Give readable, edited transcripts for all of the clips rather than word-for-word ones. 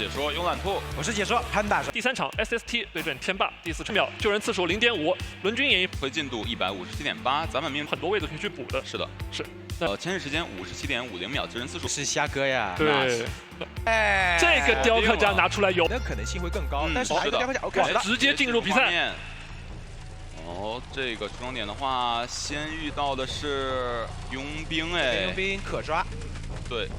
解说慵懒兔，我是解说潘大帅。第3场 SST 对阵天霸，第4秒救人次数0.5，轮均赢回进度157.8，咱们很多位置可以去补的。是的，是。前置时间57.50秒，救人次数是虾哥呀。对。哎，这个雕刻家拿出来有，那可能性会更高。但是还有一个雕刻家 OK 直接进入比赛。哦，这个出生点的话，先遇到的是佣兵，哎，佣兵可抓。对。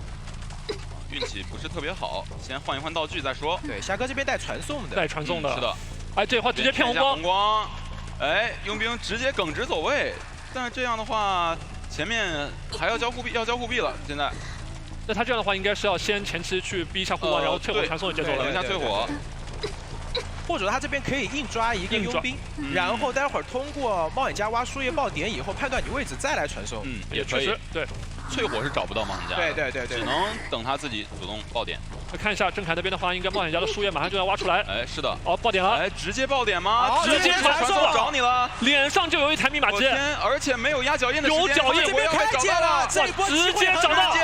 运气不是特别好，先换一换道具再说。对，虾哥这边带传送的，是的。哎，这话直接骗红光。红光，哎，佣兵直接耿直走位，但是这样的话，前面还要交护臂，了。现在，那他这样的话，应该是要先前期去逼一下护光，然后退火传送的节奏了。等一下退火。 或者他这边可以硬抓一个佣兵，然后待会儿通过冒险家挖输液爆点以后判断你位置再来传送。也确实对。 淬火是找不到冒险家，对，只能等他自己主动爆点。看一下郑恺那边的话，应该冒险家的输液马上就要挖出来。哎，是的。哦，爆点了。哎，直接爆点吗？直接传送找你了，脸上就有一台密码机，而且没有压脚印的时间。有脚印，这边看见了，这一波直接找到，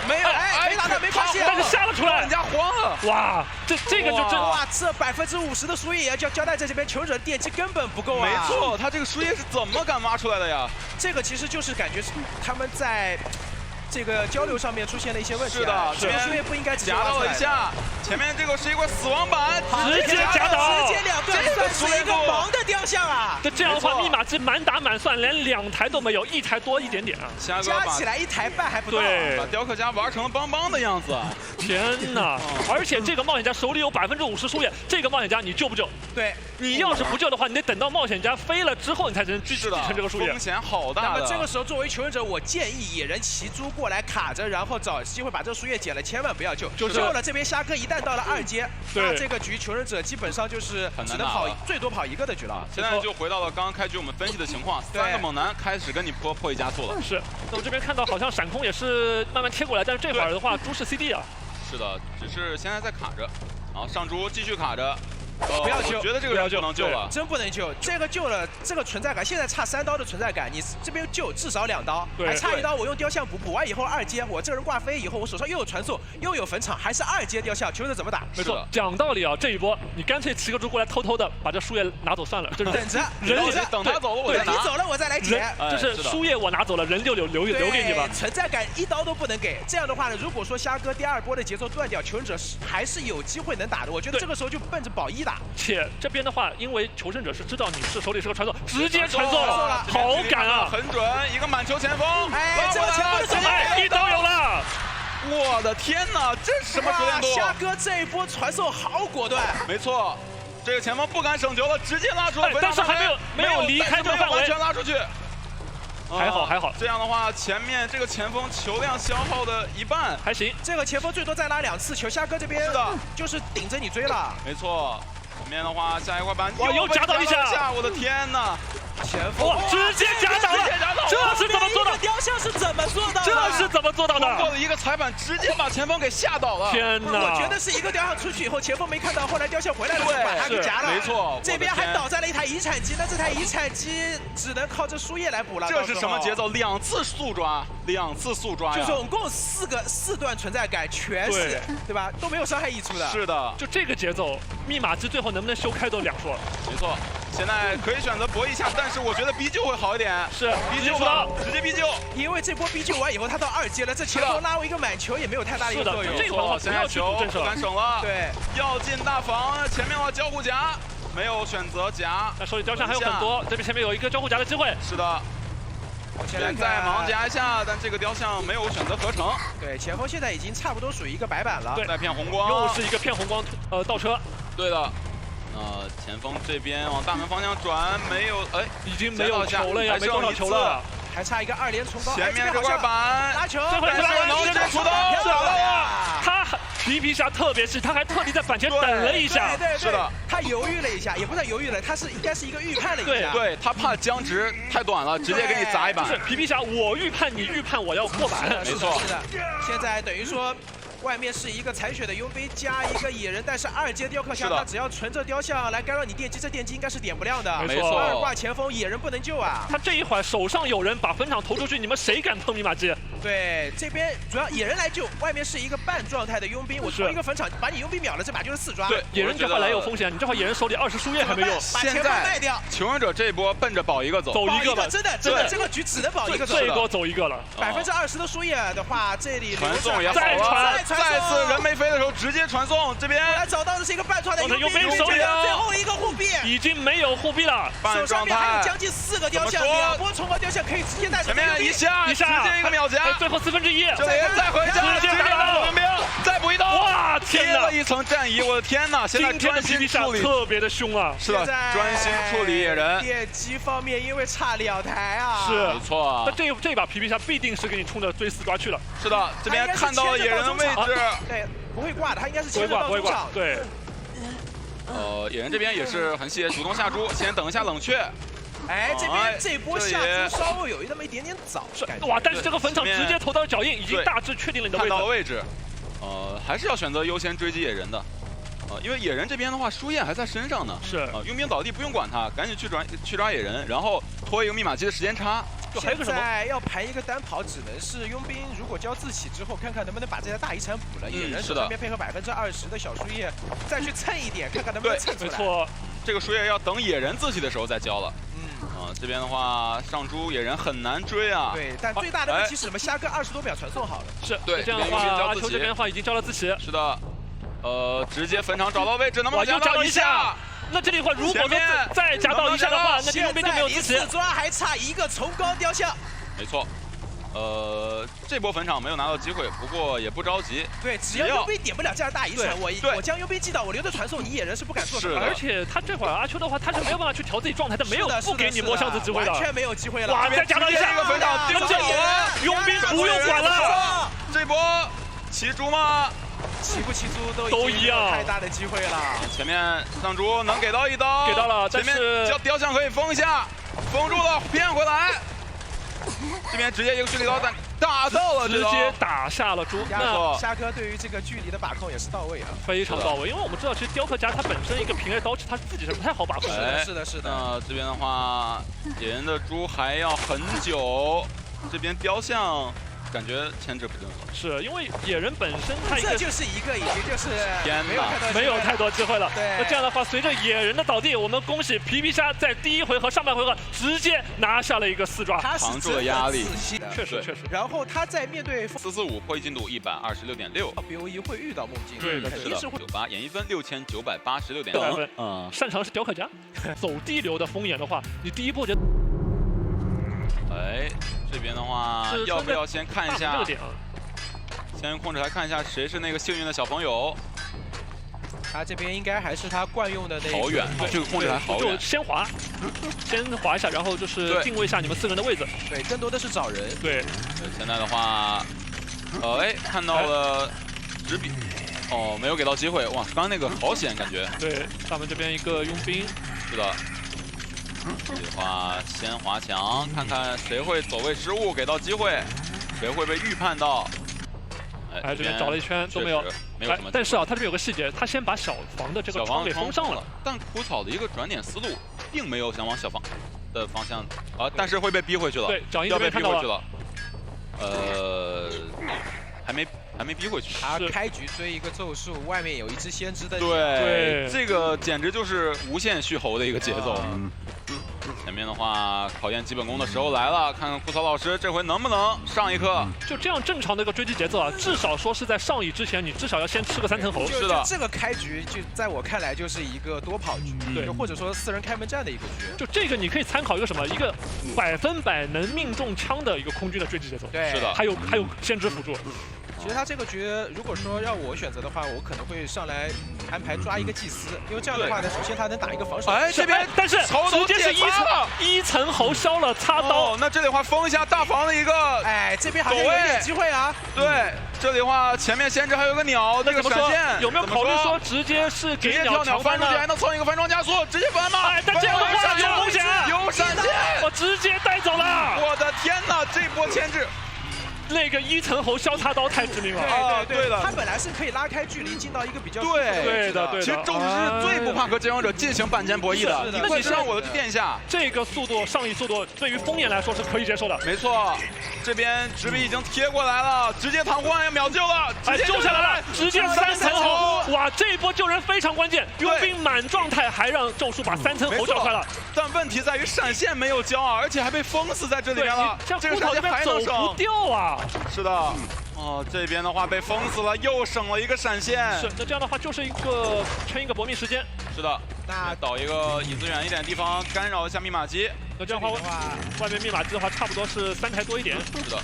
没有，哎，没拿到，没发现，但是下了出来，人家慌了。哇，这个就真哇，这50%的输液也要交代在这边，求者电机根本不够啊。没错，他这个输液是怎么敢挖出来的呀？这个其实就是感觉他们在。 这个交流上面出现了一些问题。是的，这个输液不应该夹到了一下，前面这个是一块死亡板，直接夹倒，直接2段，算是一个盲的雕像啊。这样的话，密码机满打满算，连2台都没有，1台多一点点啊。加起来1台半还不到。对，把雕刻家玩成了邦邦的样子。天哪！而且这个冒险家手里有50%输液，这个冒险家你救不救？对，你要是不救的话，你得等到冒险家飞了之后，你才能继承这个输液。风险好大。那么这个时候，作为求生者，我建议野人骑猪过来卡着，然后找机会把这个输液捡了，千万不要救。救了这边虾哥一旦到了2阶，那这个局求生者基本上就是只能跑最多跑1个的局了。现在就回到了刚刚开局我们分析的情况，3个猛男开始跟你破一加速了。是。那我这边看到好像闪空也是慢慢贴过来，但是这会儿的话，猪是 CD 啊。是的，只是现在在卡着，然后上猪继续卡着。 不要救，我觉得这个人不能救了，真不能救。这个救了，这个存在感，现在差3刀的存在感，你这边救至少2刀，还差1刀。我用雕像补完以后2阶，我这个人挂飞以后，我手上又有传送，又有坟场，还是2阶雕像，求生者怎么打？没错，讲道理啊，这一波你干脆骑个猪过来，偷偷的把这输液拿走算了，就是等着，等他走了我再拿，你走了我再来捡，就是输液我拿走了，人就留给你吧。存在感1刀都不能给。这样的话呢，如果说虾哥第2波的节奏断掉，求生者还是有机会能打的。我觉得这个时候就奔着保1打，且。 这边的话，因为求生者是知道你是手里是个传送，直接传送了，好赶啊！很准，一个满球前锋，哎，这个前锋的准1刀有了！我的天哪，这是什么熟练度？虾哥这一波传送好果断，没错，这个前锋不敢省球了，直接拉出了，但是还没有离开这个范围，完全拉出去。还好，这样的话，前面这个前锋球量消耗的1半，还行。这个前锋最多再拉2次球，虾哥这边是的，就是顶着你追了。没错。 前面的话，下一块板哇，又夹到一下！我的天哪！前锋哇，直接夹倒了！这是怎么做的？雕像是怎么做到的？这是怎么做到的？通过了一个踩板，直接把前锋给吓倒了！天哪！我觉得是一个雕像出去以后，前锋没看到，后来雕像回来了，把他给夹了。没错，这边还倒在了一台遗产机，那这台遗产机只能靠这输液来补了。这是什么节奏？2次速抓呀！就总共4段存在感，全是对吧？都没有伤害溢出的。是的，就这个节奏，密码机最后能不能修开都2说。没错，现在可以选择搏一下，但是我觉得逼救会好一点。是逼救吧，直接逼救。因为这波逼救完以后，他到2阶了，这前锋拉我一个满球也没有太大的一个作用。这个话现在球不敢省了，对，要进大房，前面的话交互夹没有选择夹，那手里雕像还有很多，这边前面有一个交互夹的机会。是的。 现在盲夹一下，但这个雕像没有选择合成。对，前锋现在已经差不多属于一个白板了。对，再骗红光，又是一个骗红光倒车。对的。前锋这边往大门方向转，没有，哎，已经没有球了呀，没多少球了，还差一个2连冲高。前面这块板拉球，这回是能直接出刀，找到了。他皮侠特别是，他还特地在板前等了一下。对，是的，他犹豫了一下，也不算犹豫了，他是应该是一个预判了一下。对，他怕僵直太短了，直接给你砸一板。是皮侠，我预判你预判我要过板。没错，是的。现在等于说。外面是一个残血的佣兵加一个野人，但是2阶雕刻侠，他只要存着雕像来干扰你电击，这电击应该是点不亮的。没错，2挂前锋野人不能救啊！他这一会儿手上有人把坟场投出去，你们谁敢碰密码机？对，这边主要野人来救，外面是一个半状态的佣兵，我从一个坟场把你佣兵秒了，这把就是4抓。对，野人这块来有风险，你这块野人手里20输液还没用，把前方卖掉。求生者这一波奔着保一个走，走一个吧，真的这个局只能保一个走。这一波走一个了。20%的输液的话，这里传送也好了，再次人没飞的时候直接传送，这边我来找到的是一个半状态佣兵手里最后一个护臂，已经没有护臂了，手上面还有将近4个雕像，2波重合雕像可以直接带走。前面一下直接一个秒夹，最后1/4，这里再回家，直接打到佣兵，再补一刀，哇，贴了一层战衣，我的天哪！现在专心处理，特别的凶啊！是的，专心处理野人。电机方面因为差2台啊，是没错。那这把皮皮虾必定是给你冲着追4抓去了。是的，这边看到了野人的位置，对，不会挂的，他应该是牵着到中场。对。野人这边也是很细，主动下猪，先等一下冷却。哎，这边这波下猪稍微有那么一点点早，哇！但是这个坟场直接投到脚印，已经大致确定了你的位置。看到了位置，还是要选择优先追击野人的。因为野人这边的话，输液还在身上呢。是佣兵倒地不用管他，赶紧去抓野人，然后拖一个密码机的时间差。就还有个什么？要排一个单跑，只能是佣兵如果交自起之后，看看能不能把这台大遗产补了。野人手上面配合20%的小输液，再去蹭一点，看看能不能蹭出来。没错，这个输液要等野人自起的时候再交了。这边的话上猪野人很难追啊。对，但最大的问题是什么？虾哥20多秒传送好了。是，对，这样的话，阿秋这边的话已经交了自起。是的。直接坟场找到位置，能不能又夹到一下？那这里的话，如果说再夹到一下的话，那佣兵就没有自起。4抓还差一个崇高雕像。没错。这波坟场没有拿到机会，不过也不着急。对，只要佣兵点不了这样大遗产，我将佣兵击倒，我留着传送，你野人是不敢做的。而且他这会儿阿秋的话，他是没有办法去调自己状态，他没有不给你摸箱子机会的，完全没有机会了。哇，再夹到一下，这个坟场丢掉了，佣兵不用管了。这波骑猪吗？骑不骑猪都一样，太大的机会了。前面上猪能给到一刀，给到了，前面雕像可以封一下，封住了，骗回来。这边直接一个蓄力刀打到了，直接打下了猪。那虾哥对于这个距离的把控也是到位啊，非常到位。因为我们知道，其实雕刻家他本身一个平 A 刀，他自己是不太好把控的。是的。那这边的话，野人的猪还要很久，这边雕像。感觉牵制不正了，是因为野人本身他这就是一个已经就是没有太多机会了。对，那这样的话，随着野人的倒地，我们恭喜皮皮虾在第1回合上半回合直接拿下了一个4抓，扛住了压力，确实。然后他在面对445破译进度126.6 ，BOE 会遇到梦境，对的，98演1分6986.6分，擅长是雕刻家，走地流的风眼的话，你第一波就。这边的话要不要先看一下？先用控制台看一下谁是那个幸运的小朋友。他这边应该还是他惯用的那个。好远，这个控制台好远。就先滑一下，然后就是定位一下你们4个人的位置。对，更多的是找人。对。现在的话，看到了纸笔，没有给到机会。哇，刚刚那个好险感觉。对，他们这边一个佣兵。是的。这里的话，先滑墙，看看谁会走位失误，给到机会，谁会被预判到。这边找了一圈都没有什么。但是啊，他这边有个细节，他先把小房的这个窗给封上了。但枯草的一个转点思路，并没有想往小房的方向但是会被逼回去了。对，掌印要被逼回去了。还没逼回去。他开局追一个咒术，外面有一只先知的。对，这个简直就是无限续猴的一个节奏。前面的话，考验基本功的时候来了，看看枯草老师这回能不能上一课。就这样正常的一个追击节奏啊，至少说是在上椅之前，你至少要先吃个3层猴。是的，这个开局就在我看来就是一个多跑局，对，或者说4人开门战的一个局。就这个你可以参考一个什么？一个100%能命中枪的一个空军的追击节奏。对，是的，还有先知辅助。其实他这个局，如果说让我选择的话，我可能会上来安排抓一个祭司，因为这样的话呢，首先他能打一个防守。这边但是直接是一层猴消了插刀。那这里的话封一下大房的一个，这边好像有点机会啊。对，这里的话前面先知还有个鸟，这个闪现有没有考虑说直接是给鸟翻出去，还能蹭一个翻装加速，直接翻吗？但这样的话有风险，有闪现，我直接带走了。我的天哪，这波牵制。那个一层侯消擦刀太致命了。对的，他本来是可以拉开距离进到一个比较对的。其实宙斯是最不怕和劫王者进行半肩博弈的，你快上我的殿下。这个速度上移速度对于风眼来说是可以接受的。没错，这边直臂已经贴过来了，直接弹簧要秒救了，哎，救下来了，直接3层侯。哇，这一波救人非常关键，佣兵满状态还让咒术把3层侯叫快了。但问题在于闪现没有交啊，而且还被封死在这里面了。这个闪现还能走不掉啊！是的。哦，这边的话被封死了，又省了一个闪现。是，那这样的话就是撑一个搏命时间。是的，那倒一个椅子远一点的地方，干扰一下密码机。那这样的话，外面密码机的话，差不多是3台多一点。是的。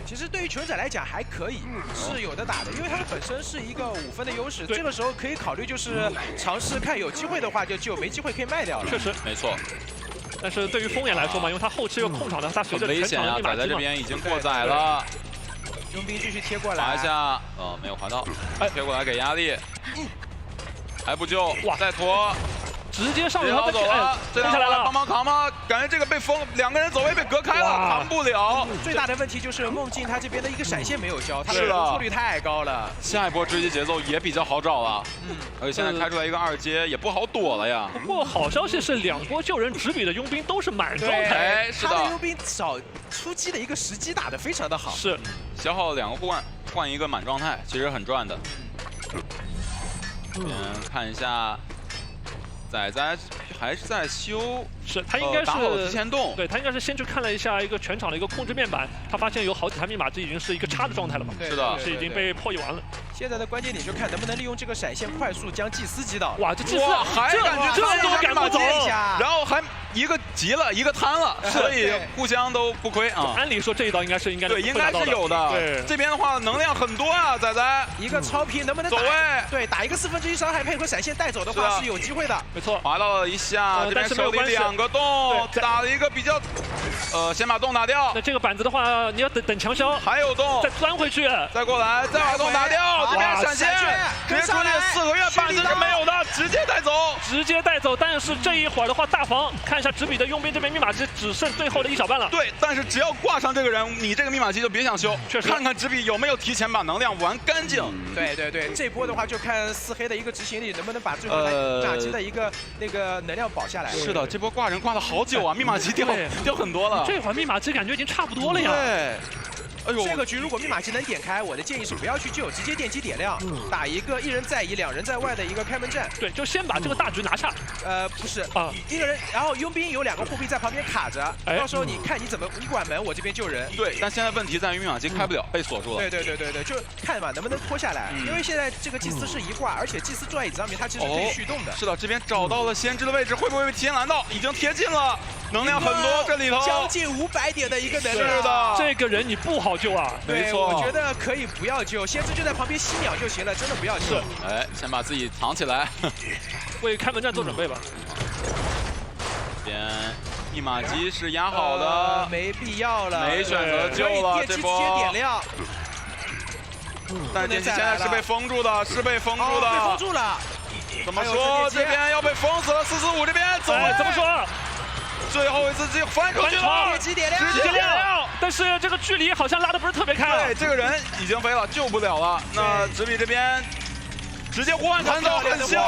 其实对于求生者来讲还可以，是有的打的，因为他们本身是一个5分的优势，这个时候可以考虑就是尝试看有机会的话就救，没机会可以卖掉了。确实，没错。但是对于风眼来说嘛，因为他后期又控场的，他随着危险啊，摆在这边已经过载了。佣兵继续贴过来，滑一下，没有滑到，哎，贴过来给压力，还不救，哇，再拖。直接上去，他走了，这下来了，帮忙扛吗？感觉这个被封，2个人走位被隔开了，扛不了。最大的问题就是梦境他这边的一个闪现没有交，他的出错率太高了。下一波追击节奏也比较好找了，而且现在开出来一个2阶也不好躲了呀。不过好消息是2波救人直比的佣兵都是满状态，是的。他的佣兵找出击的一个时机打得非常的好，是消耗2个换一个满状态，其实很赚的。看一下。仔仔还是在修，是他应该是打好了提前动，对他应该是先去看了一下一个全场的一个控制面板，他发现有好几台密码机已经是一个差的状态了嘛，是的，是已经被破译完了。现在的关键点就看能不能利用这个闪现快速将祭司击倒。哇，这祭司还感觉这都赶不走，然后还一个急了，一个瘫了，所以互相都不亏啊。按理说这一刀应该是对，应该是有的。对，这边的话能量很多啊，仔仔一个超频能不能走位？对，打一个1/4伤害配合闪现带走的话是有机会的。没错，滑到了一下，这边手里2个洞，打了一个比较，先把洞打掉。那这个板子的话，你要等强消，还有洞，再钻回去，再过来，再把洞打掉。这边闪现，直接出去4个月板子是没有的，直接带走。但是这一会儿的话，大防看一下直比的佣兵这边密码机只剩最后的1小半了。对，但是只要挂上这个人，你这个密码机就别想修。确实，看看直比有没有提前把能量玩干净。对，这波的话就看4黑的一个执行力能不能把最后密码机的一个那个能量保下来。是的，这波挂人挂了好久啊，密码机掉很多了。这会儿密码机感觉已经差不多了呀。对。哎呦，这个局如果密码机能点开，我的建议是不要去救，直接电击点亮，打一个1人在1、2人在外的一个开门战。对，就先把这个大局拿下。不是啊，1个人，然后佣兵有2个护臂在旁边卡着，到时候你看你管门，我这边救人。对，但现在问题在于密码机开不了，被锁住了。对，就看吧能不能拖下来，因为现在这个祭司是一挂，而且祭司坐在椅子上面，他其实可以续动的。是的，这边找到了先知的位置，会不会被提前拦到？已经贴近了，能量很多，这里头将近500点的一个能量。是的，这个人你不好救啊。对，我觉得可以不要救，先知就在旁边吸秒就行了，真的不要救。哎，先把自己藏起来，为开门战做准备吧。这边密码机是压好的，没必要了，没选择救了，这波直接点亮。但电击现在是被封住的，被封住了。怎么说？这边要被封死了，445这边怎么说？最后一次机翻出去了，直接点亮，但是这个距离好像拉的不是特别开。对，这个人已经飞了，救不了了。那直比这边直接呼唤弹走，很香，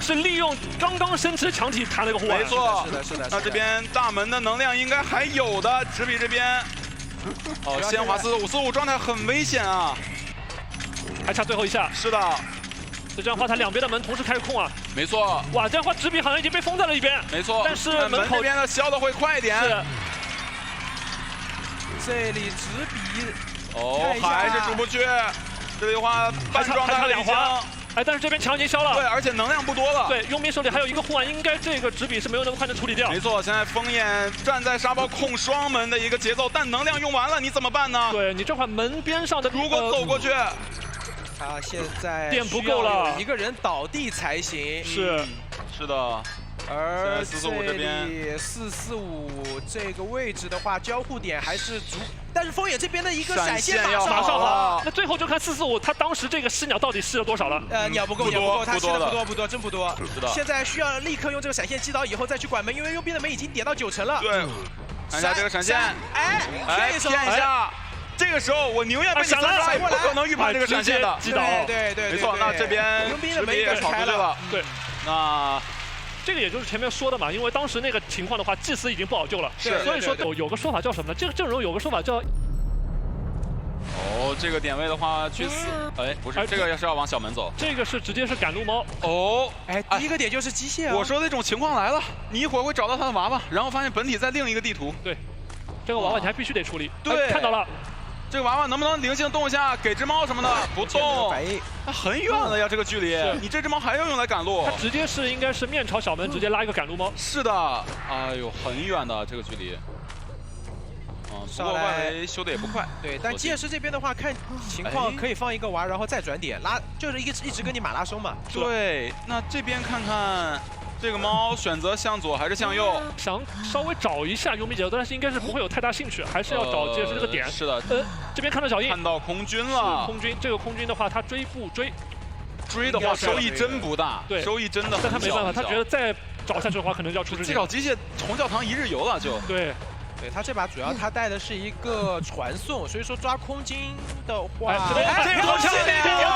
是利用刚刚升级强体弹了个呼唤。没错，是的。那这边大门的能量应该还有的，直比这边，先滑445状态很危险啊，还差最后一下。是的。这样的话，他2边的门同时开控啊！没错。哇，这样的话，直比好像已经被封在了一边。没错。但是门这边的消的会快一点。是。这里直比还是出不去。这里的话，半状态2滑。哎，但是这边墙已经消了。对，而且能量不多了。对，佣兵手里还有一个护腕，应该这个直比是没有那么快能处理掉。没错，现在风眼站在沙包控双门的一个节奏，但能量用完了，你怎么办呢？对你这块门边上的，如果走过去。他现在电不够了，一个人倒地才行。是的。而445这边445这个位置的话，交互点还是足，但是风眼这边的一个闪现马上好。那最后就看445他当时这个吸鸟到底吸了多少了？鸟不够，他吸的不多，真不多。是的。现在需要立刻用这个闪现击倒以后再去管门，因为佣兵的门已经点到90%了。对。看一下这个闪现，骗一下。这个时候我宁愿被你闪了也不可能预判这个闪现的。击倒，对，没错。那这边佣兵的门应该闯出去了。对，那这个也就是前面说的嘛，因为当时那个情况的话，祭司已经不好救了，所以说有个说法叫什么呢？这个阵容有个说法叫。哦，这个点位的话去死，哎，不是，这个是要往小门走，这个是直接是赶路猫。哦，哎，第一个点就是机械啊。我说那种情况来了，你一会儿会找到他的娃娃，然后发现本体在另一个地图。对，这个娃娃你还必须得处理。对，看到了，这个娃娃能不能灵性动一下，给只猫什么的？不动，它很远了呀，这个距离，你这只猫还要用来赶路？它直接是应该是面朝小门，直接拉一个赶路猫。是的，哎呦，很远的这个距离。不过外围修的也不快，对，但剑师这边的话，看情况可以放一个娃，然后再转点拉，就是一直跟你马拉松嘛。对，那这边看看这个猫选择向左还是向右？想稍微找一下佣兵节奏，但是应该是不会有太大兴趣，还是要找剑师这个点。是的，这边看到脚印，看到空军了。空军，这个空军的话，他追不追？追的话收益真不大，对，收益真的很小。但他没办法，他觉得再找下去的话，可能就要出事情。这找机械红教堂一日游了就。对。对他这把主要他带的是一个传送，所以说抓空军的话，这个头枪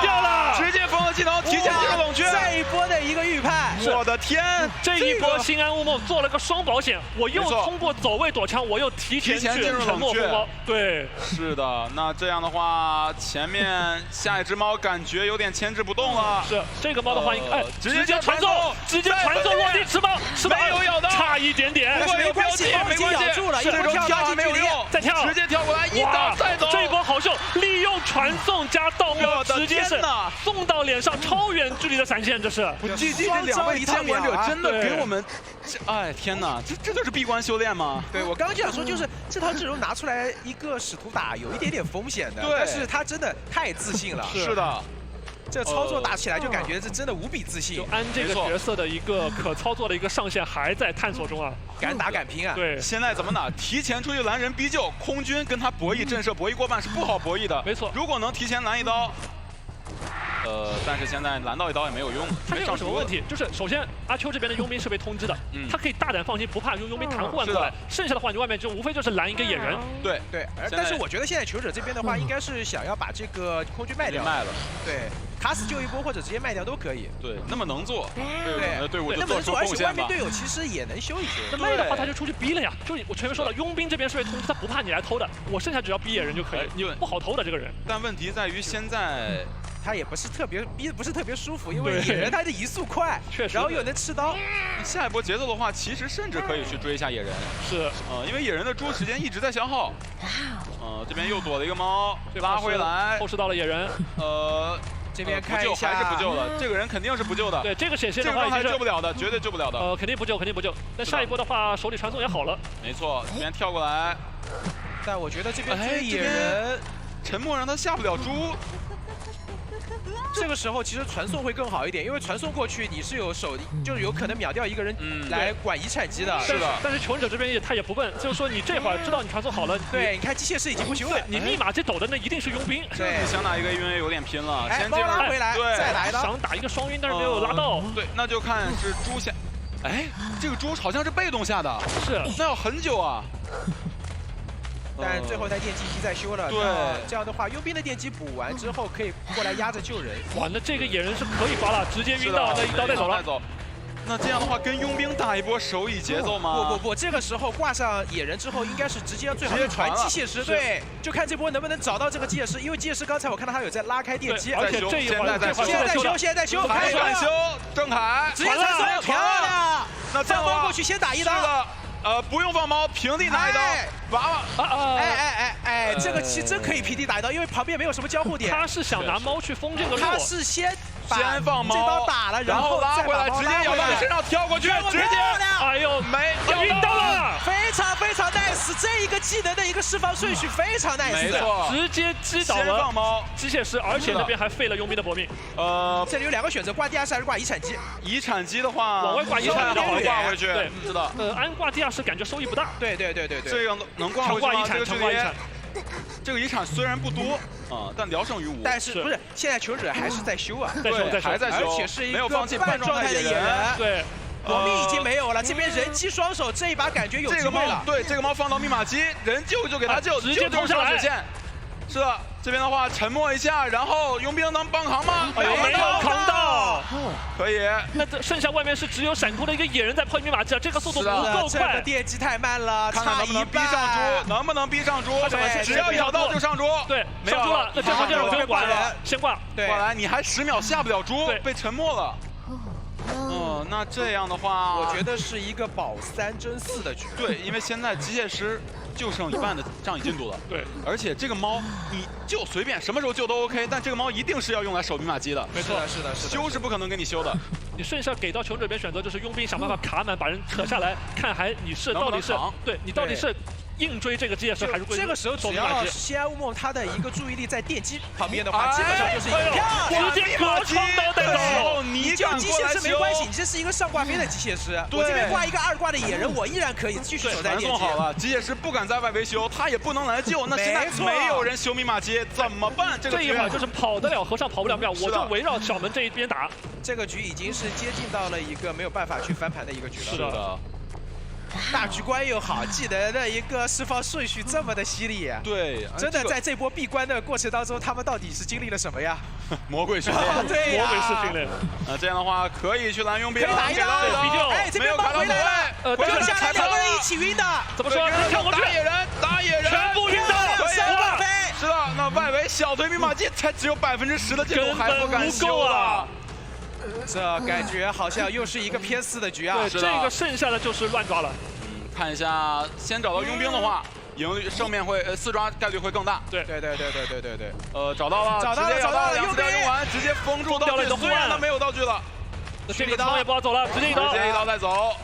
掉了，直接封了技能，提前进入冷却。再一波的一个预判，我的天！这一波心安无梦做了个双保险，我又通过走位躲枪，我又提前进入沉默风暴。对，是的。那这样的话，前面下一只猫感觉有点牵制不动了。是这个猫的话，直接传送，直接传送落地吃猫，没有咬到，差一点点。不过没关系，没关系。这种跳还没有用，再跳，直接跳过来，一刀再走。这波好秀，利用传送加倒标，直接是送到脸上，超远距离的闪现，这是。这两位监管者真的给我们，哎天哪，这就是闭关修炼吗？对，我刚刚就想说，就是这套阵容拿出来一个使徒打，有一点点风险的，对，但是他真的太自信了。是的。这操作打起来就感觉是真的无比自信。就安这个角色的一个可操作的一个上限还在探索中啊，敢打敢拼啊！对，现在怎么打？提前出去拦人逼救，空军跟他博弈震慑博弈过半是不好博弈的。没错，如果能提前拦一刀。但是现在拦到一刀也没有用。他这有什么问题？就是首先阿秋这边的佣兵是被通知的，他可以大胆放心，不怕用佣兵弹换过来。剩下的话，你外面就无非就是拦一个野人。对。但是我觉得现在求者这边的话，应该是想要把这个空军卖掉。卖了。对，卡死救一波或者直接卖掉都可以。对，那么能做，对队伍就做出贡献吧。而且外面队友其实也能修一修。那卖的话他就出去逼了呀。就我前面说了，佣兵这边是被通知，他不怕你来偷的，我剩下只要逼野人就可以。因为不好偷的这个人。但问题在于现在。他也不是特别逼，不是特别舒服，因为野人他的移速快，确实，然后又能吃刀。下一波节奏的话，其实甚至可以去追一下野人。是，因为野人的猪时间一直在消耗。这边又躲了一个猫，拉回来，后视到了野人。这边看一下，还是不救了。这个人肯定是不救的。对，这个显现的话，还救不了的，绝对救不了的。肯定不救，肯定不救。那下一波的话，手里传送也好了。没错，这边跳过来。但我觉得这边追野人，沉默让他下不了猪。这个时候其实传送会更好一点，因为传送过去你是有手，就是有可能秒掉一个人来管遗产机的。是的。但是求生者这边他也不笨，就是说你这会儿知道你传送好了，对，你看机械师已经不修了，你密码这抖的那一定是佣兵。对，想打一个晕有点拼了，先拉回来，再来想打一个双晕，但是没有拉到。对，那就看是猪下，哎，这个猪好像是被动下的，是，那要很久啊。但最后他电击机在修了，对，这样的话，佣兵的电击补完之后可以过来压着救人。哇，那这个野人是可以发了，直接晕到那一刀带走了。那这样的话，跟佣兵打一波手椅节奏吗？不，这个时候挂上野人之后，应该是直接最好是传机械师，对，就看这波能不能找到这个机械师，因为机械师刚才我看到他有在拉开电机，而且这一会儿现在修，还在修，郑恺直接传送，漂亮！那放猫过去先打一刀。不用放猫，平地拿一刀，娃娃，这个其实真可以平地打一刀，因为旁边没有什么交互点。他是想拿猫去封这个路，他是先放猫，这刀打了，然后拉回来，直接咬到你身上跳过去，直接，哎呦，没晕到了，非常 nice， 这一个技能的一个释放顺序非常 nice， 没错，直接击倒了放猫机械师，而且那边还废了佣兵的搏命。这里有两个选择，挂地下室还是挂遗产机？遗产机的话，往外挂遗产，往外挂回去，对，知道。安挂地下室感觉收益不大。对，这个能挂回去吗？这个距离，这个遗产虽然不多但聊胜于无。但是不是现在求者还是在修啊？对，还在修，而且是一个半状态的野人。对。搏命已经没有了，这边人机双手，这一把感觉有机会了。对，这个猫放到密码机，人救给他救，直接冲下来。是的，这边的话沉默一下，然后佣兵能帮扛吗？哎呦，没有扛到，可以。那这剩下外面是只有闪哭的一个野人在抛密码机啊，这个速度不够这个快。电击太慢了，看看能不能逼上猪，能不能逼上猪？只要咬到就上猪。对，上猪了，那这关键我就挂了，先挂。对，挂来你还10秒下不了猪，对，被沉默了。那这样的话，我觉得是一个保3争4的局。对，因为现在机械师就剩1半的仗义进度了。对，而且这个猫你就随便什么时候救都 OK， 但这个猫一定是要用来守密码机的。没错，是的，修是不可能给你修的。你剩下给到求这边选择就是佣兵想办法卡满，把人扯下来，看你是到底是对你到底是硬追这个机械师还是这个时候只要西安乌梦他的一个注意力在电击旁边的话，基本上就是一个直接隔窗刀带走。你救机械师没关系，你这是一个上挂飞的机械师，我这边挂一个2挂的野人，我依然可以继续守在电击。好了，机械师不敢在外围修，他也不能来救。那现在没有人修密码机，怎么办？这一会儿就是跑得了和尚跑不了庙，我就围绕小门这一边打。这个局已经是接近到了一个没有办法去翻盘的一个局了。是的。大局观又好，技能的一个释放顺序这么的犀利，对，真的在这波闭关的过程当中，他们到底是经历了什么呀？魔鬼训练，对呀，魔鬼式训练。这样的话可以去拦佣兵，可以打一刀，哎，这边包回来了，回下来2个人一起晕的，怎么说？跳过去，打野人，全部晕倒，上飞。是的，那外围小腿密码机才只有10%的进度，还不敢修啊。这感觉好像又是一个偏4的局啊！对，这个剩下的就是乱抓了。看一下，先找到佣兵的话，胜面会4抓概率会更大。对。找到了，2次调用完，直接封住道具，虽然他没有道具了，这个刀也不好走了，直接一刀带走。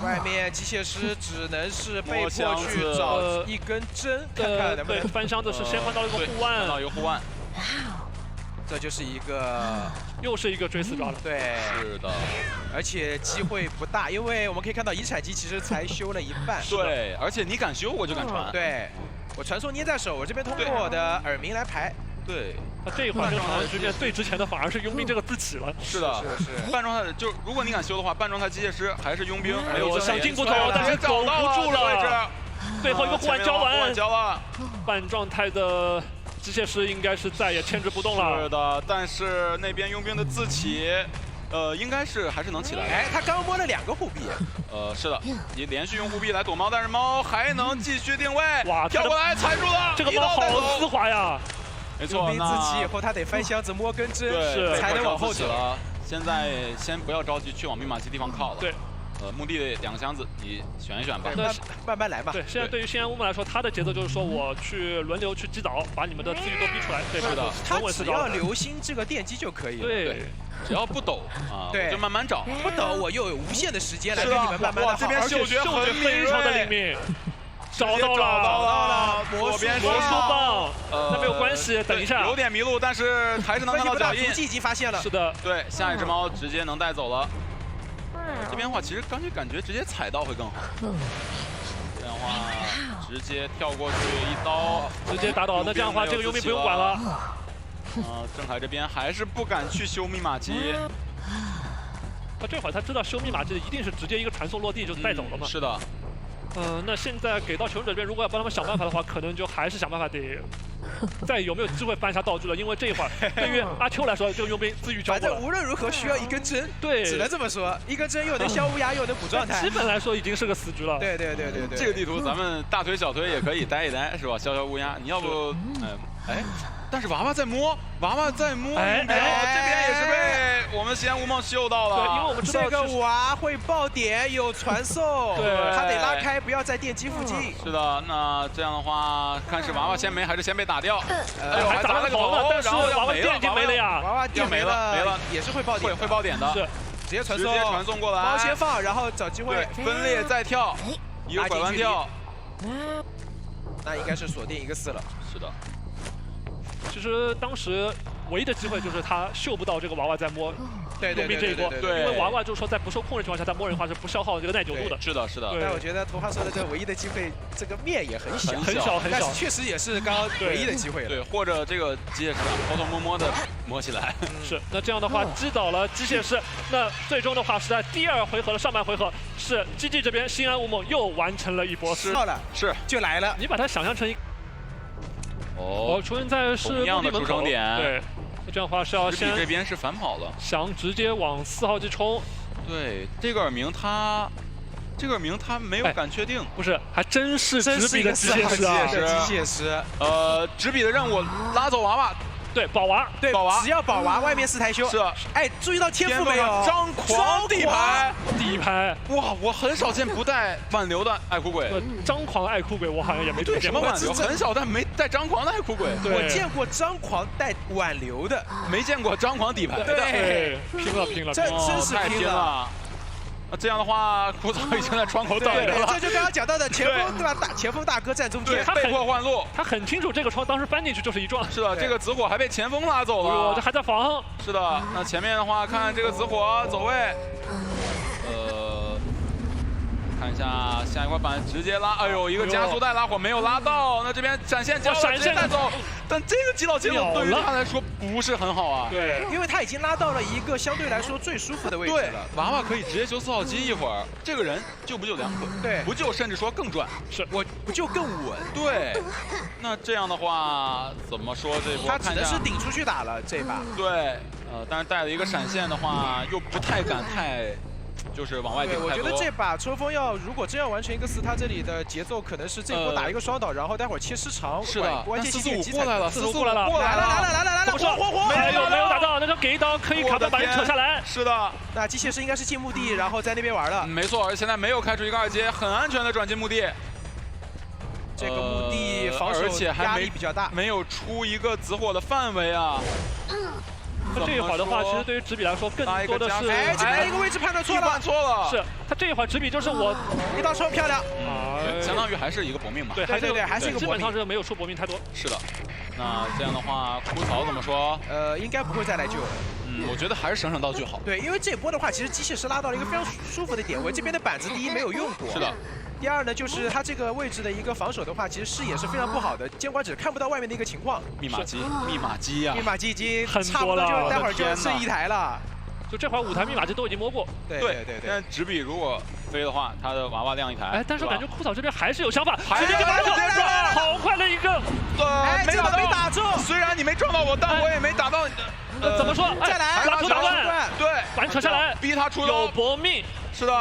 外面机械师只能是被迫去找一根针，看看能不能翻箱子是先换到了一个护腕，换到一个护腕。这就是一个，又是一个追4抓了。对，是的，而且机会不大，因为我们可以看到遗产机其实才修了1半。对，而且你敢修，我就敢传。对，我传送捏在手，我这边通过我的耳鸣来排。对，他这一会儿正常局面最值钱的反而是佣兵这个自起了。是的，是半状态就如果你敢修的话，半状态机械师还是佣兵。哎呦，想进不走，但是守不住了。最后一个护腕交完，半状态的机械师应该是再也牵制不动了。是的，但是那边佣兵的自起，应该是还是能起来。哎，他刚摸了2个护臂。是的，你连续用护臂来躲猫，但是猫还能继续定位。哇，跳过来踩住了，这个猫好丝滑呀！没错，自起以后他得翻箱子摸根针，才能往后走了。现在先不要着急去往密码机地方靠了。对。墓地2个箱子，你选一选吧，慢慢来吧。对，现在对于西安乌梦来说，他的节奏就是说，我去轮流去击倒，把你们的资源都逼出来。对，是的，他只要留心这个电击就可以了。对，只要不抖啊，对，就慢慢找。不抖，我又有无限的时间来跟你们慢慢的。这边嗅觉非常的灵敏。找到了，魔术棒，那没有关系，等一下，有点迷路，但是还是能看到脚印。足迹已经发现了，是的，对，下一只猫直接能带走了。这边的话，其实感觉直接踩到会更好。这样的话，直接跳过去1刀，直接打倒。那这样的话，这个佣兵不用管了。郑恺这边还是不敢去修密码机。他这会儿他知道修密码机一定是直接一个传送落地就带走了嘛。是的。那现在给到求生者这边，如果要帮他们想办法的话，可能就还是想办法得再有没有机会翻一下道具了。因为这一会儿对于阿秋来说，这个佣兵自愈交过了。反正无论如何需要一根针，对，只能这么说，一根针又能消乌鸦，又能补状态。基本来说已经是个死局了。对。这个地图咱们大腿小腿也可以待一待，是吧？消乌鸦，你要不，但是娃娃在摸，这边也是被我们西安乌梦嗅到了。对，因为我们知道这个娃会爆点，有传送，对，他得拉开，不要在电击附近。是的，那这样的话，看是娃娃先没还是先被打掉？还砸了个头，但是娃娃电已经没了呀，娃娃电没了，也是会爆点，会爆点的，是直接传送过来，猫先放，然后找机会分裂再跳，一个拐弯跳，那应该是锁定一个4了。是的。其实当时唯一的机会就是他嗅不到这个娃娃在摸佣兵这一波，因为娃娃就是说在不受控制情况下，他摸人的话是不消耗这个耐久度的。是的。但我觉得头发说的这唯一的机会，这个面也很小，但是确实也是刚刚唯一的机会了。对，或者这个机械师偷偷摸摸的摸起来。是，那这样的话击倒了机械师，那最终的话是在第2回合的上半回合，是 GG 这边新安乌梦又完成了一波到了，是就来了。你把它想象成哦，出现在是墓地门口。对，那这样的话是要先这边是反跑了，想直接往4号机冲。对，这个耳鸣他没有敢确定，不是，还真是直比的机械师啊！机械师，直比的任务拉走娃娃。对，保娃，对，保娃，只要保娃，外面4台修。是，哎，注意到天赋没有？张狂底牌，哇，我很少见不带挽留的爱哭鬼。张狂爱哭鬼，我好像也没对什么挽留，很少带没带张狂的爱哭鬼。我见过张狂带挽留的，没见过张狂底牌的。对，拼了，这真是拼了。那这样的话，枯草已经在窗口等着了。这就刚刚讲到的前锋，对吧？前锋大哥站中间，被迫换路。他很清楚这个窗当时翻进去就是一撞。是的，这个紫火还被前锋拉走了。这还在防。是的，那前面的话，看这个紫火走位，看一下下一块板直接拉，哎呦，一个加速带拉火没有拉到，那这边闪现交了直接带走，但这个击倒节奏对于他来说不是很好啊。对，因为他已经拉到了一个相对来说最舒服的位置了。娃娃可以直接修4号机一会儿，这个人救不救两可，对，不救甚至说更赚，是我不救更稳。对，那这样的话怎么说这波？他只能是顶出去打了这把。对，但是带了一个闪现的话，又不太敢就是往外顶太多。我觉得这把抽风如果真要完成一个4，他这里的节奏可能是这波打一个双倒，然后待会儿切时长。是的，关键445过来了，445过来了，来，火！没有打到，那就给一刀可以卡把人扯下来。是的，那机械师应该是进墓地，然后在那边玩了。没错，而且现在没有开出一个2阶，很安全的转进墓地。这个墓地防守压力比较大，没有出一个紫火的范围啊。那这一会儿的话，其实对于直比来说，更多的是这边一个位置判断错了，是他这一会儿直比就是我一刀抽漂亮，相当于还是一个搏命嘛。对，还是一个基本上是没有出搏命太多。是的，那这样的话，枯草怎么说？应该不会再来救了。我觉得还是省道具好。对，因为这波的话，其实机械师拉到了一个非常舒服的点位，这边的板子第一没有用过。是的。第二呢，就是他这个位置的一个防守的话，其实视野是非常不好的，监管者看不到外面的一个情况。密码机呀，密码机已经很差不多，就待会儿就剩1台了。就这会儿5台密码机都已经摸过。对。但直比如果飞的话，他的娃娃亮1台。但是我感觉枯草这边还是有想法，直接就把他撞，好快的一个，没打中。虽然你没撞到我，但我也没打到你的。怎么说？再来，拉出打断，对，把人扯下来，逼他出有搏命。是的，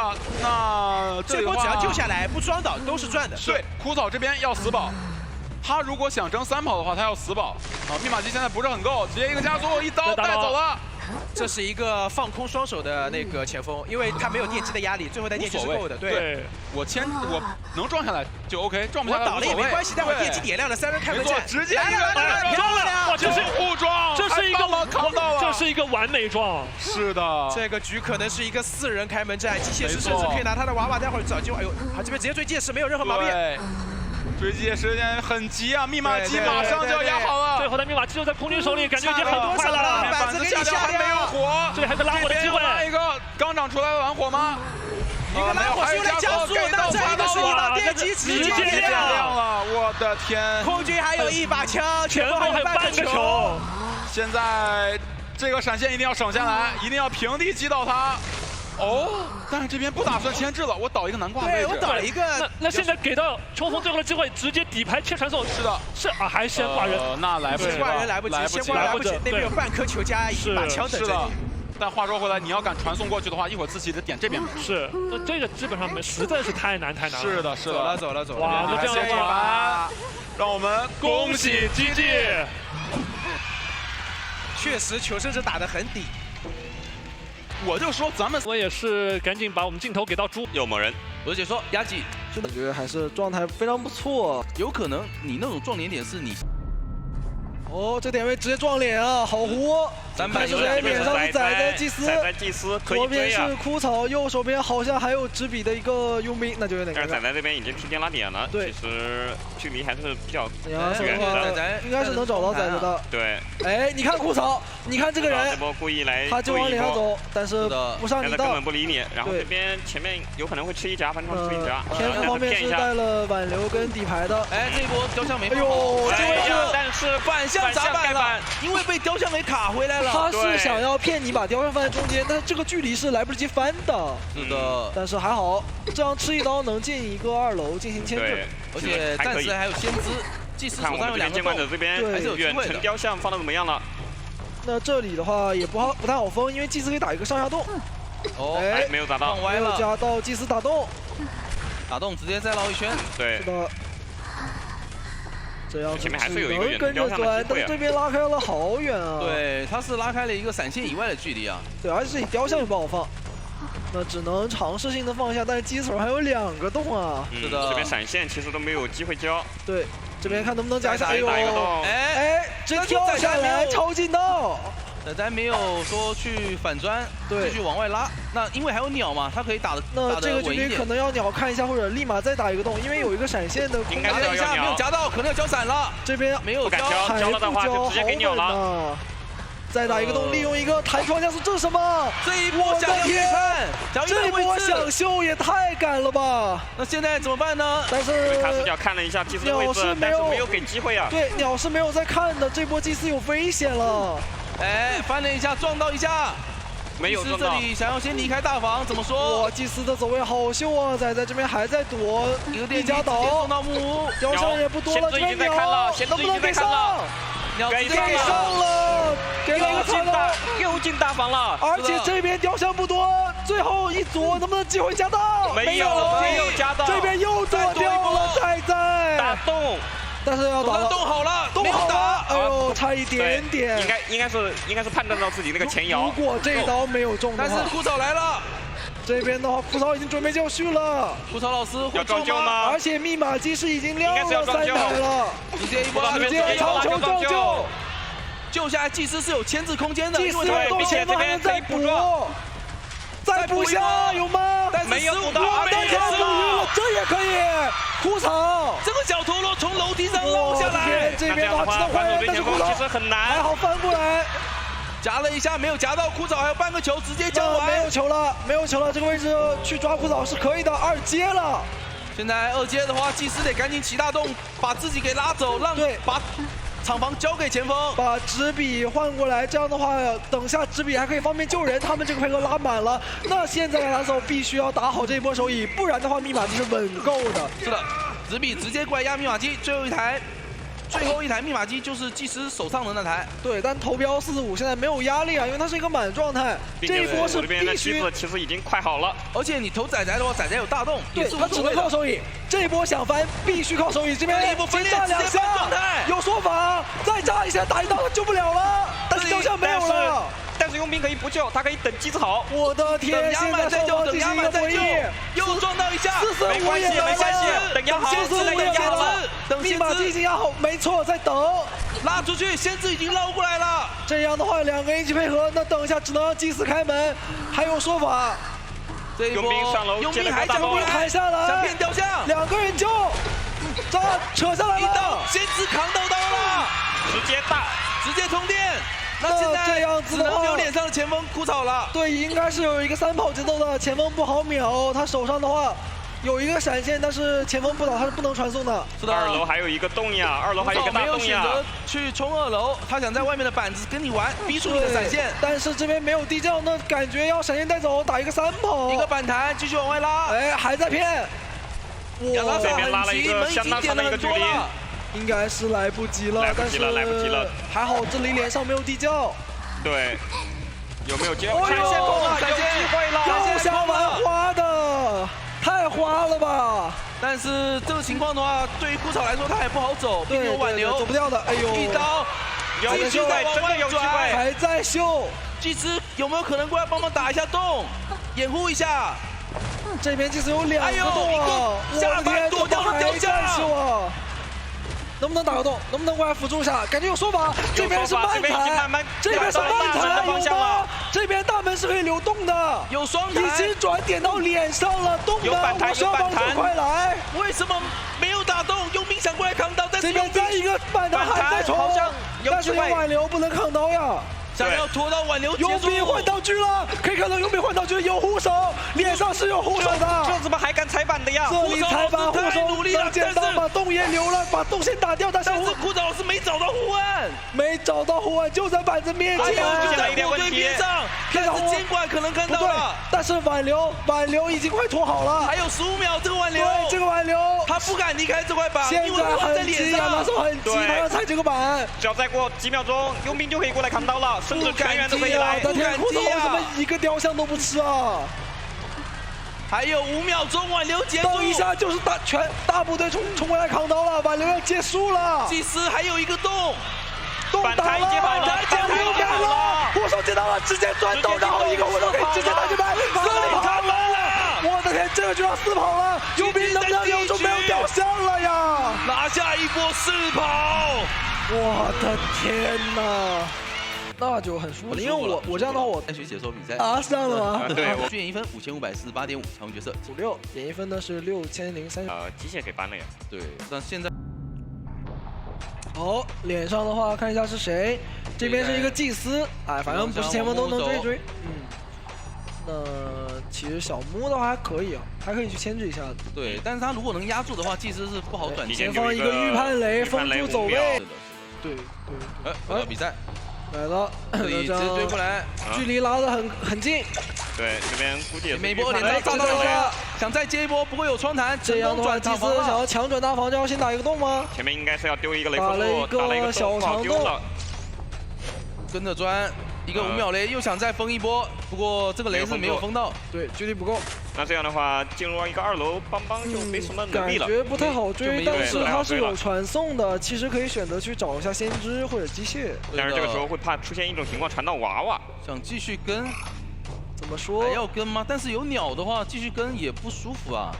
那这波只要救下来不撞倒都是赚的。对，枯草这边要死保，他如果想争3跑的话，他要死保。密码机现在不是很够，直接一个加速，一刀带走了。这是一个放空双手的那个前锋，因为他没有电击的压力，最后带电击是够的。对，我能撞下来就 OK， 撞不下来我倒了也没关系，待会儿电击点亮了，3人开门战，直接来，漂亮！哇，这是互撞，这是一个扛到了，这是一个完美撞。是的，这个局可能是一个4人开门战，机械师甚至可以拿他的娃娃，待会儿找机会。哎呦，他这边直接追机械师，没有任何毛病。追击的时间很急啊，密码机马上就要压好了。最后的密码机就在空军手里，感觉已经很快了。板子下掉还没有火，这里还有个拉火的机会。拉一个刚长出来的玩火吗？一个拉火修来加速，那这一个是一把电击直接点亮了，我的天！空军还有1把枪，前锋还有半个球。现在这个闪现一定要省下来，一定要平地击倒他。但是这边不打算牵制了，我倒一个南挂位置。我倒了一个。那现在给到冲锋最后的机会，直接底牌切传送。是的，还先挂人。那来不及，挂人来不及，先挂来不及。那边有半颗球加1把枪等着你。但话说回来，你要敢传送过去的话，一会儿自己得点这边。是，这个基本上实在是太难了。是的，走了。哇，那这样的话，让我们恭喜 GG。确实，求生者打得很底。我就说我也是赶紧把我们镜头给到猪。有某人，我就解说压挤，感觉还是状态非常不错。有可能你那种撞脸点是你。这点位直接撞脸啊，好糊！看是谁脸上是仔仔祭司，左边是枯草，右手边好像还有直比的一个佣兵，那就有点尴尬。但是仔仔这边已经提前拉点了，对，其实距离还是比较远的。应该是能找到仔仔的。对。你看枯草，你看这个人，这波故意来，他就往脸上走，但是不上你的，根本不理你。然后这边前面有可能会吃1夹，反正吃1夹。天赋方面是带了挽留跟底牌的。这一波雕像没。哎呦，这位是，但是反向砸板了，因为被雕像给卡回来了。他是想要骗你把雕像放在中间，但是这个距离是来不及翻的。是的，但是还好，这样吃1刀能进一个2楼进行牵制，而且暂时还有先知。祭司看我们这边监管者这边还是有远程雕像放的怎么样了？那这里的话也不太好封，因为祭司可以打一个上下动。哦，哎，没有打到，放歪了，没有加到祭司打动，直接再绕一圈。对，是的。这样子前面还是有一个远跟着钻，但是这边拉开了好远啊。对，他是拉开了一个闪现以外的距离啊。对，而且这里雕像也不好放，那只能尝试性的放一下，但是机手还有2个洞啊。是的，这边闪现其实都没有机会交。对，这边看能不能加一下。哎呦，打一个洞。哎，这跳下来超近道。咱没有说去反钻，对，继续往外拉。那因为还有鸟嘛，他可以打的。那这个距离可能要鸟看一下，或者立马再打一个洞，因为有一个闪现的。应该打一下没有夹到，可能要交闪了。这边没有交，交了的话就直接给鸟了。再打一个洞，利用一个弹窗加速，这是什么？这一波想天看，这一波想秀也太赶了吧！那现在怎么办呢？但是卡斯角看了一下祭司的位置，但是没有给机会啊。对，鸟是没有在看的，这波祭司有危险了。哎，翻了一下，撞到一下，没有撞到。这里想要先离开大房，怎么说？哇，祭司的走位好秀啊！仔仔这边还在躲一个电加倒，送到木屋，雕像也不多了，这边鸟能不能给上？鸟给上了，给了又进大房了，而且这边雕像不多，最后一左能不能机会加到？没有加到，这边又躲掉了，仔仔打洞，但是要打了，洞好了，洞好了，哎呦，差一点点，应该是判断到自己那个前摇，如果这刀没有中的话，但是枯草来了。这边的话，枯草已经准备就绪了。枯草老师要撞救吗？而且密码机是已经亮了3台了，直接一波，直接长球撞救，救下来祭司是有牵制空间的，祭司动前锋还能再补，再补下有吗？没有补到，但是了，这也可以。枯草这个小陀螺从楼梯上落下来，这边的话知道换人，但是枯草其实很难，还好翻过来。夹了一下，没有夹到枯草，还有半个球直接交完。没有球了，这个位置去抓枯草是可以的，2阶了。现在2阶的话，祭司得赶紧起大洞，把自己给拉走，把厂房交给前锋，把纸笔换过来，这样的话，等下纸笔还可以方便救人。他们这个配合拉满了，那现在蓝手必须要打好这一波手椅，不然的话密码机是稳够的。是的，纸笔直接过来压密码机，最后一台密码机就是祭司手上的那台。对，但投标445现在没有压力啊，因为它是一个满状态。这一波是必须。其实已经快好了，而且你投仔仔的话，仔仔有大洞，对，他只能靠手椅。这一波想翻必须靠手椅，这边一波分裂炸2下，有说法，再炸一下打一刀他救不了了，但是雕像没有了。但是佣兵可以不救，他可以等机子好。我的天！现在双方进行一个博弈，又撞到一下，445也没关系，等压好，445也压了，等密码机已经压好，没错，在等，拉出去，先知已经捞过来了。这样的话，2个人一起配合，那等一下只能让祭司开门，还有说法。这一波佣兵上楼，佣兵还想抬下来，想骗雕像，2个人救，扯下来了，一刀，先知扛到刀了，直接通电。那现在这样子只能留脸上的前锋枯草了。对，应该是有一个3跑节奏的，前锋不好秒，他手上的话有一个闪现，但是前锋不倒，他是不能传送的。是的，2楼还有一个洞呀，2楼还有一个大洞呀。没有选择去冲2楼，他想在外面的板子跟你玩，逼出你的闪现。但是这边没有地窖，那感觉要闪现带走，打一个3跑，一个反弹，继续往外拉。哎，还在骗。哇，这边拉了一个相当长的一个距离。应该是来不及了，来不及了，还好这里脸上没有地窖。对，有没有机会？闪现空了，有机会了！又想玩花的，太花了吧！但是这个情况的话，对于枯草来说，他也不好走，并没有挽留，走不掉的。哎呦，一刀，有机会，真的有机会，还在秀。祭司有没有可能过来帮忙打一下洞，掩护一下？这边祭司有2个洞啊！我的天，躲掉了雕像啊！能不能打个洞？能不能过来辅助一下？感觉有说法。这边是慢弹，这边是慢弹，有吗？这边大门是可以流动的，有双弹，已经转点到脸上了，动的，我需要帮手快来！为什么没有打动？佣兵想过来扛刀，但是这边再一个反弹还在冲，但是有挽留不能扛刀呀。想要拖到挽留结束。佣兵换道具了，可以看到佣兵换道具有护手，脸上是有护手的。这怎么还敢踩板的呀？这里踩板护手努力了，能捡到把洞也留了，把洞先打掉，但是库早老师没找到护腕，没找到护腕，就在板子面前，就在火堆边上，但是监管可能看到了，但是挽留已经快拖好了，还有15秒，这个挽留，对，这个挽留，他不敢离开这块板，现因为护腕在在脸上，那时候很急，他要踩这个板，只要再过几秒钟，佣兵就可以过来扛刀了，甚至全员都可以来。但天库头为什么一个雕像都不吃啊？还有5秒钟，挽留结束。等一下就是大部队冲过来扛刀了，挽留要结束了。祭司还有一个洞打了，反台阶又改了，护手接到了，直接钻洞，然后一个护手可以直接打进来，4跑了！我的天，这个就要4跑了，佣兵能不能留住？没有雕像了呀！拿下一波4跑！我的天哪！那就很舒服了，因为我这样的话，我来学解说比赛啊，是这样的吗？对，我去演1分5548.5，常规角色56，演1分呢是6030。机械给搬了呀。对，但现在好，脸上的话看一下是谁，这边是一个祭司，哎，反正不是前锋都能追。那其实小木的话还可以啊，还可以去牵制一下子。对，但是他如果能压住的话，祭司是不好短前方一个预判雷封住走位。对。回到比赛。来了，可以直接追过来，距离拉得很近。对，这边估计也每波连炸到了，想再接一波，不过有窗弹，这样的话，祭司想要强转大防，就要先打一个洞吗？前面应该是要丢一个雷打了一个小长洞，跟着钻。一个5秒雷，又想再封一波，不过这个雷是没有封到，对，距离不够。那这样的话，进入一个2楼，邦就没什么能力了。感觉不太好追，但是他是有传送的，其实可以选择去找一下先知或者机械。但是这个时候会怕出现一种情况，传到娃娃，想继续跟，怎么说？还要跟吗？但是有鸟的话，继续跟也不舒服啊。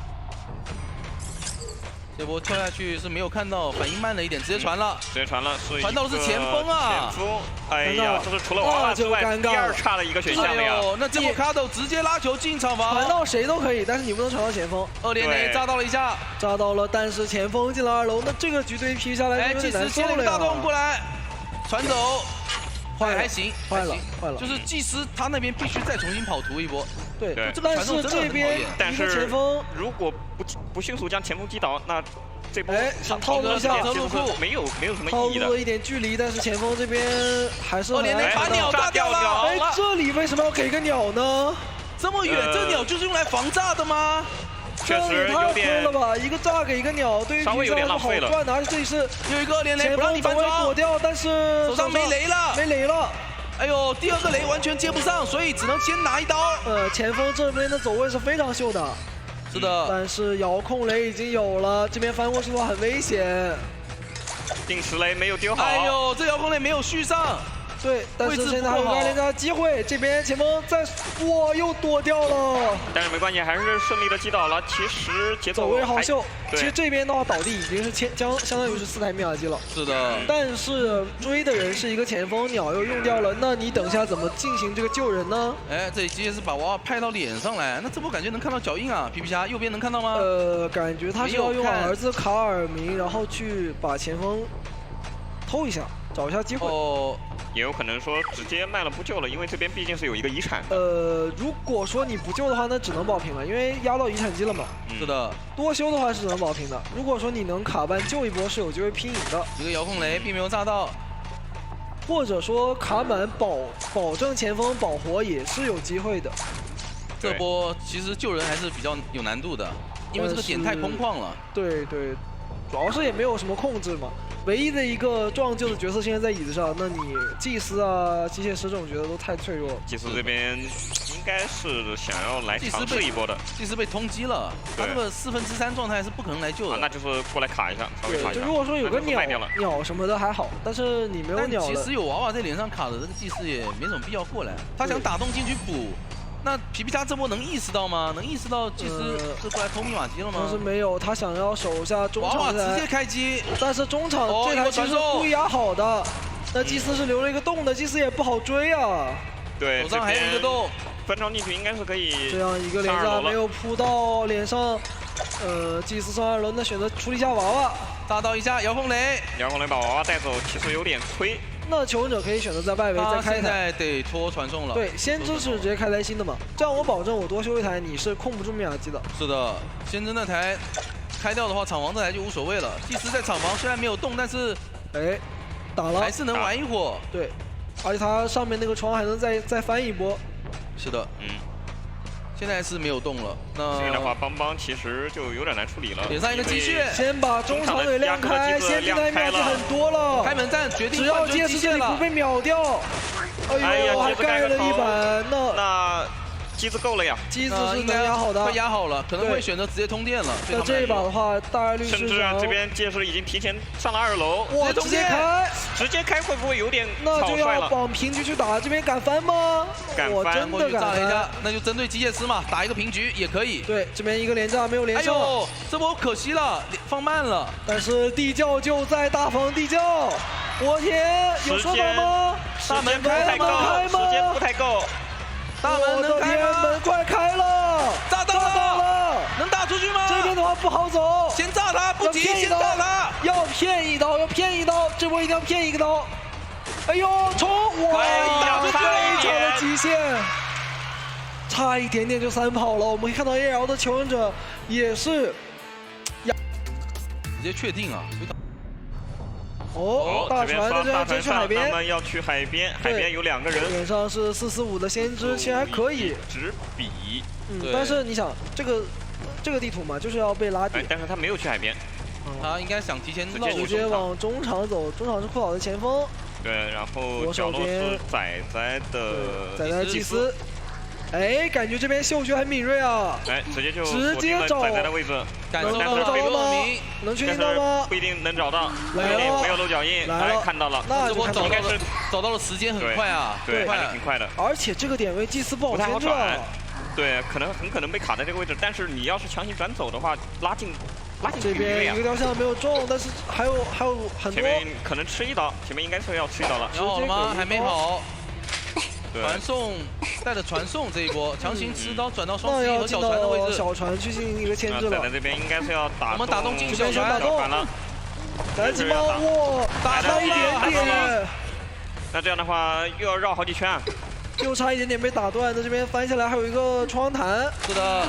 这波跳下去是没有看到，反应慢了一点，直接传了，传到的是前锋啊！前锋，哎呀，这是除了娃娃之外第2差的一个选项了呀。那这波卡斗直接拉球进场房，传到谁都可以，但是你不能传到前锋。2连雷炸到了一下，炸到了，但是前锋进了2楼，那这个局对于 P 下来祭司切了一个大洞过来，传走。还行，坏了，就是祭司他那边必须再重新跑图一波。对，但是这边一个前锋如果不迅速将前锋击倒，那这波想套路一下，没有什么套意义的。路了一点距离，但是前锋这边还是连雷把鸟炸掉了。哎，这里为什么要给个鸟呢？这么远，这鸟就是用来防炸的吗？确实太亏了吧！一个炸给一个鸟，对于稍微有点浪费了。而且这里是有一个2连雷，不让你翻装，躲掉，但是手上没雷了。哎呦，第2个雷完全接不上，所以只能先拿一刀。前锋这边的走位是非常秀的，是的。但是遥控雷已经有了，这边翻过去的话很危险。定时雷没有丢好。哎呦，这遥控雷没有续上。对，但是现在还有2连加机会，这边前锋哇又躲掉了，但是没关系，还是顺利的击倒了。其实节奏走位好秀，其实这边的话倒地已经是相当于是4台密码机了。是的，但是追的人是一个前锋，鸟又用掉了，那你等下怎么进行这个救人呢？哎，这里直接是把娃娃派到脸上来，那这波感觉能看到脚印啊，皮皮虾右边能看到吗？感觉他是要用儿子卡尔明，然后去把前锋偷一下，找一下机会。也有可能说直接卖了不救了，因为这边毕竟是有一个遗产。如果说你不救的话，那只能保平了，因为压到遗产机了嘛。是的，多修的话是能保平的。如果说你能卡板救一波，是有机会拼赢的。一个遥控雷并没有炸到，或者说卡满保证前锋保活也是有机会的。这波其实救人还是比较有难度的，因为这个点太空旷了。对，主要是也没有什么控制嘛。唯一的一个撞救的角色现在在椅子上，那你祭司啊、机械师这种角色都太脆弱了。祭司这边应该是想要来尝试一波的。祭司被通缉了，他这个3/4状态是不可能来救的。那就是过来卡一下，稍微卡一下。就如果说有个鸟什么的还好，但是你没有鸟了。其实有娃娃在脸上卡的，这个祭司也没什么必要过来。他想打洞进去补。那皮皮虾这波能意识到吗？能意识到祭司是过来偷密码机了吗？但是没有，他想要守下中场。娃娃直接开机，但是中场这台其实故意压好的。那祭司是留了一个洞的，祭司也不好追啊。对，手上还有一个洞，翻装进去应该是可以。这样一个连炸没有扑到脸上，祭司上2轮的选择处理一下娃娃，炸到一下遥控雷，把娃娃带走，其实有点亏。那求生者可以选择在外围再开一台。现在得拖传送了。对，先知是直接开台新的嘛，这样我保证我多修一台你是控不住米亚基的。是的，先知那台开掉的话，厂房这台就无所谓了。祭司在厂房虽然没有动，但是哎，打了还是能玩一会儿。对，而且它上面那个窗还能再翻一波。是的，现在是没有动了。那这个的话，邦邦其实就有点难处理了。点上一个机械，先把中场给亮开，先进来秒子很多了。开门战决定，只要戒指这里不被秒掉，哎呦，还盖了一板，那机子够了呀。机子是能压好的，快压好了，可能会选择直接通电了。那这一把的话，大概率是甚至这边戒指已经提前上了2楼，哇，直接开会不会有点那就要往平局去打，这边敢翻吗？我真的敢翻，那就针对机械师嘛，打一个平局也可以。对，这边一个连炸没有连上，哎呦，这波可惜了，放慢了。但是地窖就在大房地窖，我天，有说法吗？大门开吗？时间不太够。大门能开吗？门快开了！炸到了！能打出去吗？这边的话不好走，先炸他，不急，先炸他！要骗一刀，这波一定要骗一个刀！哎呦，冲！哇，打出最长的极限，差一点点就3跑了。我们可以看到 AL 的求生者也是，直接确定啊！哦，大船在这边直接去海边，他们要去海边，海边有2个人，脸上是445的先知，其实还可以。直比，但是你想这个地图嘛，就是要被拉低。但是他没有去海边，他应该想提前直接往中场走，中场是库岛的前锋。对，然后角落是仔仔的祭司。哎，感觉这边嗅觉很敏锐啊！哎，直接找仔仔的位置，能找到吗？能确定到吗？不一定能找到，来了，没有露脚印，哎，看到了，那就应该是找到了，时间很快啊，对，挺快的。而且这个点位祭司不好牵制啊，对，很可能被卡在这个位置，但是你要是强行转走的话，拉近这边一个雕像没有中，但是还有很多。前面可能吃一刀，前面应该是要吃一刀了。好了吗？还没好。传送带着传送这一波，强行持刀转到双 C 和小船的位置，小船去进行一个牵制了。在这边应该是要打，我们打动进去小船了。来几包哇，打差一点点。那这样的话又要绕好几圈，就差一点点被打断。在这边翻下来还有一个窗弹。是的，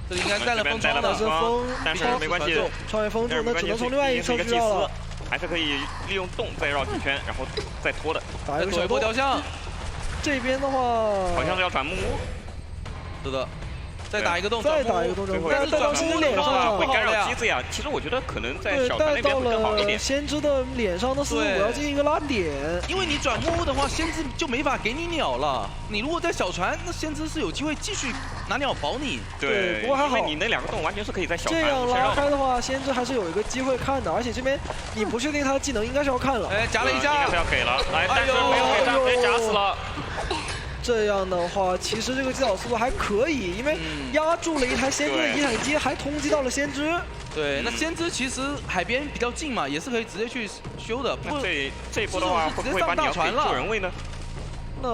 这里应该带了风窗的，是风，但是没关系，窗外封住，那只能从另外一侧去绕了。还是可以利用洞再绕几圈，然后再拖的。打一个小波雕像。这边的话，好像是要转木屋，是的，再打一个洞，再打一个洞，带到先知脸上，会干扰机子呀。其实我觉得可能在小船那边会更好一点。先知的脸上的445要进行一个拉点，因为你转木屋的话，先知就没法给你鸟了。你如果在小船，那先知是有机会继续拿鸟保你。对，不过还好，因为你那2个洞完全是可以在小船这样拉开的话，先知还是有一个机会看的。而且这边你不确定他的技能，应该是要看了。哎，夹了一下，应该是要给了，来，但是没有给上，直接夹死了。这样的话，其实这个击倒速度还可以，因为压住了一台先知的遗产机，还通缉到了先知。对，那先知其实海边比较近嘛，也是可以直接去修的。不过这一波的话，会不会把鸟给救人位呢？那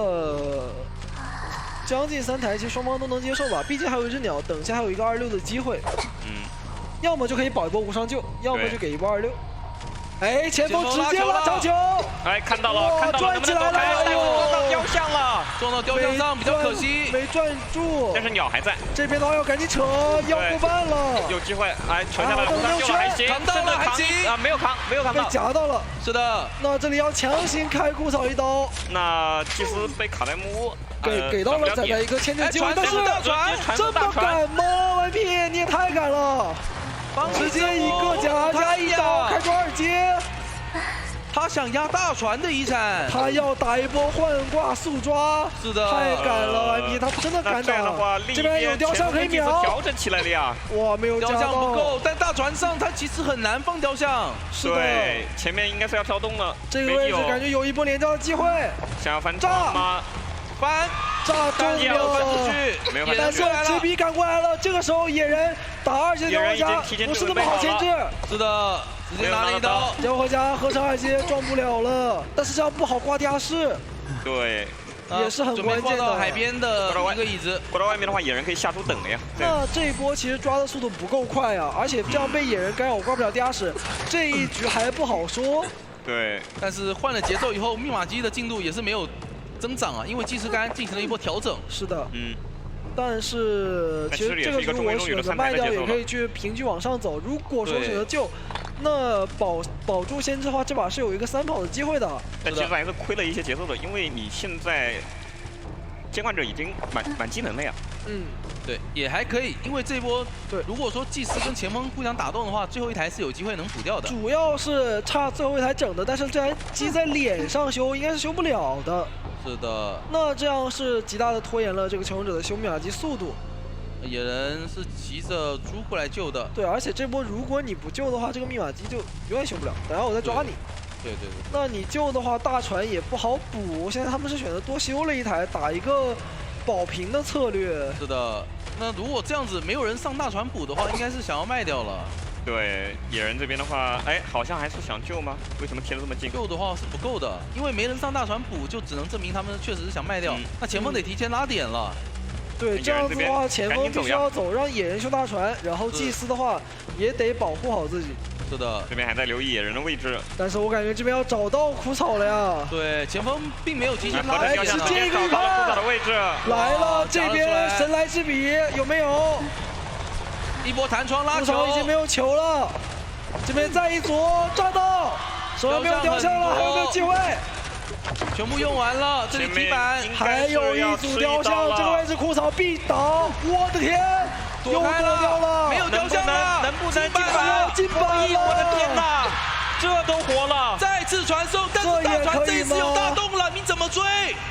将近3台，其实双方都能接受吧，毕竟还有一只鸟，等下还有一个26的机会。要么就可以保一波无伤救，要么就给一波26。哎，前锋直接拉长球！哎，看到了，转起来了！哎呦，撞到雕像了，撞到雕像上比较可惜，没转住。但是鸟还在。这边的话要赶紧扯，要过半了。有机会，哎，扯下来了，救了还行，扛到了还行啊，没有扛到，被夹到了。是的，那这里要强行开库草一刀。那祭司被卡在木屋，给到了仔仔一个牵制机会，但是这么赶吗 ？YP 你也太赶了。直接一个加一刀开出2阶，他想压大船的遗产，他要打一波换挂速抓，是的，太赶了 YP， 他真的敢打。这边有雕像可以秒，调整起来了呀。哇，没有雕像不够，但大船上他其实很难放雕像。是的，前面应该是要跳动了。这个位置感觉有一波连招的机会，想要翻炸吗？翻炸中了，没有，但是直逼赶过来了。这个时候野人打2阶交回家，不是那么好牵制。是的，直接拿了一刀，交回家合成2阶撞不了了，但是这样不好挂地下室。对，也是很关键的。海边的一个椅子，过到外面的话，野人可以下出等了呀。那这一波其实抓的速度不够快啊，而且这样被野人干扰挂不了地下室，这一局还不好说。对，但是换了节奏以后，密码机的进度也是没有增长啊，因为计时杆进行了一波调整。是的，嗯。 但是其实这个时候我选择卖掉也可以去平局往上走。如果说选择救，那保住先知的话，这把是有一个3跑的机会的。但其实还是亏了一些节奏的，因为你现在监管者已经满技能了呀。嗯，对，也还可以，因为这波对，如果说祭司跟前锋互相打动的话，最后一台是有机会能补掉的。主要是差最后一台整的，但是这台机在脸上修应该是修不了的。 是的，那这样是极大的拖延了这个求生者的修密码机速度。野人是急着猪过来救的。对，而且这波如果你不救的话，这个密码机就永远修不了。等下我再抓你。对。那你救的话，大船也不好补。现在他们是选择多修了一台，打一个保平的策略。是的，那如果这样子没有人上大船补的话，应该是想要卖掉了。 对，野人这边的话，哎，好像还是想救吗？为什么贴得这么近？救的话是不够的，因为没人上大船补，就只能证明他们确实是想卖掉。那前锋得提前拉点了。对，这样子的话，前锋必须要走，让野人修大船，然后祭司的话也得保护好自己。是的，这边还在留意野人的位置。但是我感觉这边要找到枯草了呀。对，前锋并没有提前拉点，直接找到了枯草的位置。来了，这边神来之笔有没有？ 一波弹窗拉球，已经没有球了。这边再一组抓到，手上没有雕像了，还有没有机会？全部用完了，这里踢板还有一组雕像，这个位置枯草必倒，我的天，又躲掉了，没有雕像了，能不能进板？进板了！我的天哪，这都活了！再次传送，但是大船这一次有大洞了，你怎么追？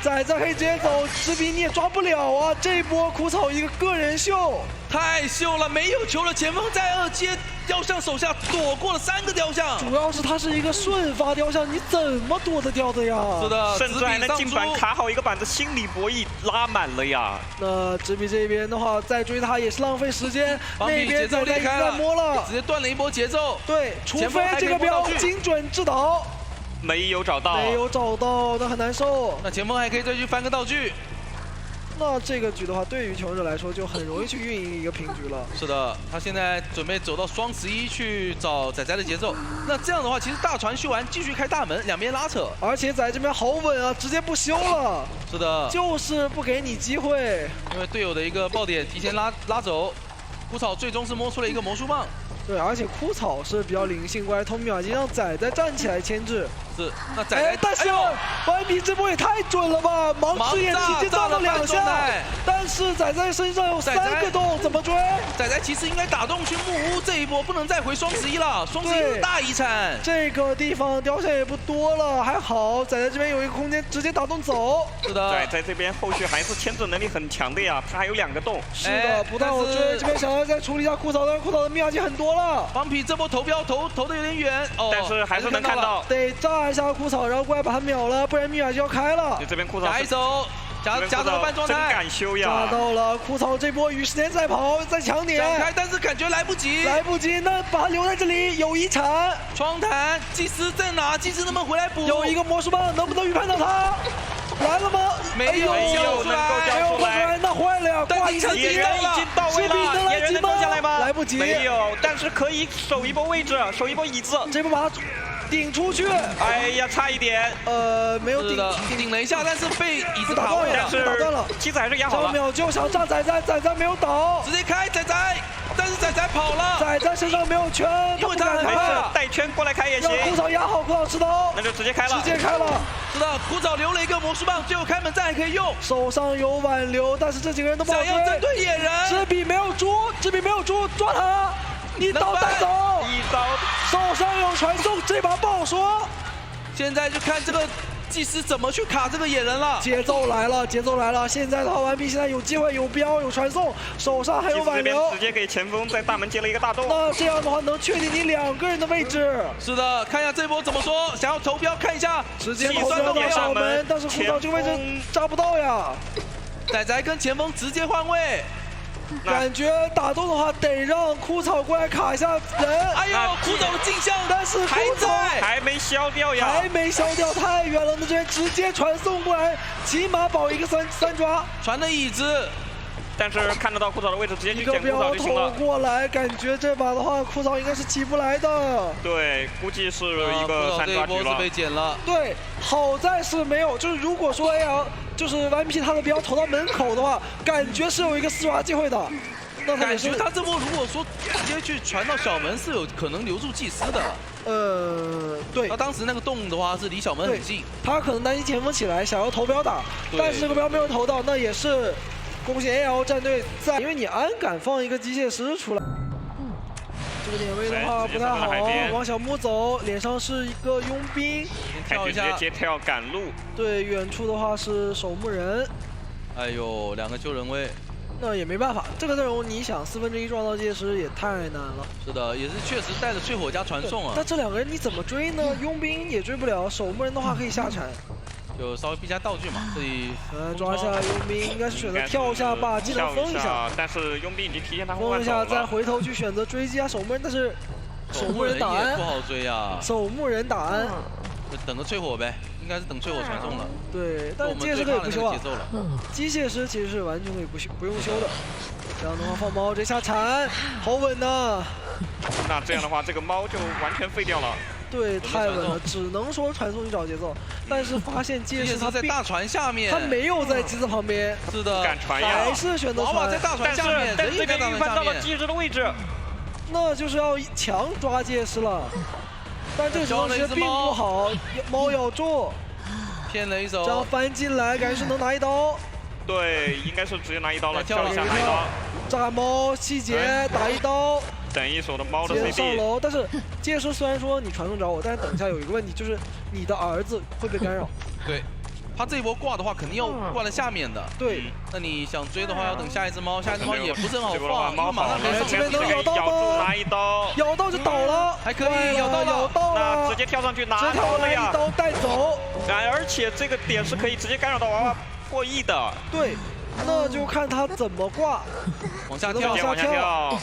仔仔可以直接走，之笔你也抓不了啊！这一波枯草一个个人秀。 太秀了，没有球了，前锋在2阶雕像手下躲过了3个雕像。主要是它是一个瞬发雕像，你怎么躲得掉的呀？是的，甚至还能进板卡好一个板子，心理博弈拉满了呀。那纸笔这边的话，再追他也是浪费时间。那边仔仔在摸了，直接断了一波节奏。对，除非这个标精准制导。没有找到，没有找到，那很难受。那前锋还可以再去翻个道具。 那这个局的话，对于求生者来说就很容易去运营一个平局了。是的，他现在准备走到双11去找仔仔的节奏。那这样的话，其实大船修完继续开大门，两边拉扯。而且仔这边好稳啊，直接不修了。是的，就是不给你机会。因为队友的一个爆点提前拉走，枯草最终是摸出了一个魔术棒。 对，而且枯草是比较灵性，过来偷密码机让仔仔站起来牵制。是，那仔仔，但是顽皮这波也太准了吧！盲之眼直接炸了2下，但是仔仔身上有3个洞，怎么追？仔仔其实应该打洞去木屋，这一波不能再回双11了，双11大遗产。这个地方雕像也不多了，还好仔仔这边有一个空间，直接打洞走。是的，仔仔这边后续还是牵制能力很强的呀，他还有2个洞。是的，不但我追，这边想要再处理一下枯草，但是枯草的密码机很多了。顽皮这波投标投的有点远，哦，但是还是能看到，得炸一下枯草，然后过来把它秒了，不然密码就要开了。这边枯草夹一手，夹着半状态，真敢修呀！炸到了枯草这波与时间赛跑，再抢点，展开，但是感觉来不及，那把它留在这里有遗产。窗弹，祭司在哪？祭司能不能回来补？有一个魔术棒，能不能预判到他？来了吗？没有交出来，那坏了呀！挂遗产野人已经到位了，野人能弄下来吗？来不及，没有，但是可以守一波位置，守一波椅子。这波把它顶出去。哎呀，差一点。没有顶了一下，但是被椅子打断了，打断了。棋子还是压好了。秒就想炸仔仔，仔仔没有倒，直接开仔仔，但是仔仔跑了。仔仔身上没有圈，因为他很怕，带圈过来开也行。让枯草压好，枯草持刀，那就直接开了。直接开了。是的，枯草留了一个魔术棒，最后开门战还可以用。手上有挽留，但是这几个人都不好追。想要针对野人，纸笔没有猪，抓他！一刀带走，手上有传送，这把不好说。现在就看这个祭司怎么去卡这个野人了。节奏来了！现在的话，顽皮现在有机会，有标，有传送，手上还有挽留，直接给前锋在大门接了一个大洞。那这样的话能确定你2个人的位置。是的，看一下这波怎么说，想要投标看一下，直接投标到小门，但是枯草这个位置扎不到呀。仔仔跟前锋直接换位。感觉打洞的话，得让枯草过来卡一下人。哎呦，枯草的镜像，但是还在，还没消掉呀，还没消掉，太远了。那这边直接传送过来，起码保一个三抓，传的椅子。但是看得到库草的位置，直接去一个捡库草标投就行了。过来，感觉这把的话，库草应该是起不来的。对，估计是一个三抓局了。被捡了。对，好在是没有，就是如果说 AL 就是顽皮他的标投到门口的话，感觉是有一个4抓机会的。那他感觉他这波如果说直接去传到小门，是有可能留住祭司的。对。他当时那个洞的话是离小门很近，他可能担心前锋起来想要投标打，但是这个标没有投到，那也是恭喜 AL 战队在，因为你安敢放一个机械师出来。这个点位的话不太好，往小木走，脸上是一个佣兵，跳一下，直接接跳赶路。对，远处的话是守墓人。哎呦，2个救人位。那也没办法，这个阵容你想1/4撞到机械师也太难了。是的，也是确实带着淬火加传送啊。那这2个人你怎么追呢？佣兵也追不了，守墓人的话可以下铲。就稍微避下道具嘛，这里抓下佣兵，应该是选择跳一下把技能封一下，但是佣兵已经提前他封一下，再回头去选择追击啊守墓人，但是守墓人打安不好追呀，守墓人打安，等着淬火呗，应该是等淬火传送了。对，但是机械师可以不修啊，机械师其实是完全可以不用修的。这样的话放猫这下铲，好稳呐。那这样的话，这个猫就完全废掉了。对，太稳了，只能说传送去找节奏，但是发现机械师他在大船下面，他没有在机子旁边，是的，敢传呀，还是选择传。娃娃在大船下面，但是这边预判到了机械师的位置，那就是要强抓机械师了。但这个时候其实并不好，猫咬住，骗了一手，这样翻进来，感觉是能拿一刀。对，应该是直接拿一刀了，跳一下拿一刀。炸猫细节打一刀。等一手的猫的 CD 上楼，但是机械师虽然说你传送找我，但是等一下有一个问题，就是你的儿子会被干扰。对，他这一波挂的话，肯定要挂在下面的。对，那你想追的话，要等下一只猫，下一只猫也不是很好放，猫马上这边能咬到吗？拿一刀，咬到就倒了，还可以咬到了，那直接跳上去拿刀了呀，一刀带走。而且这个点是可以直接干扰到娃娃破亿的。对，那就看他怎么挂，往下跳，往下跳。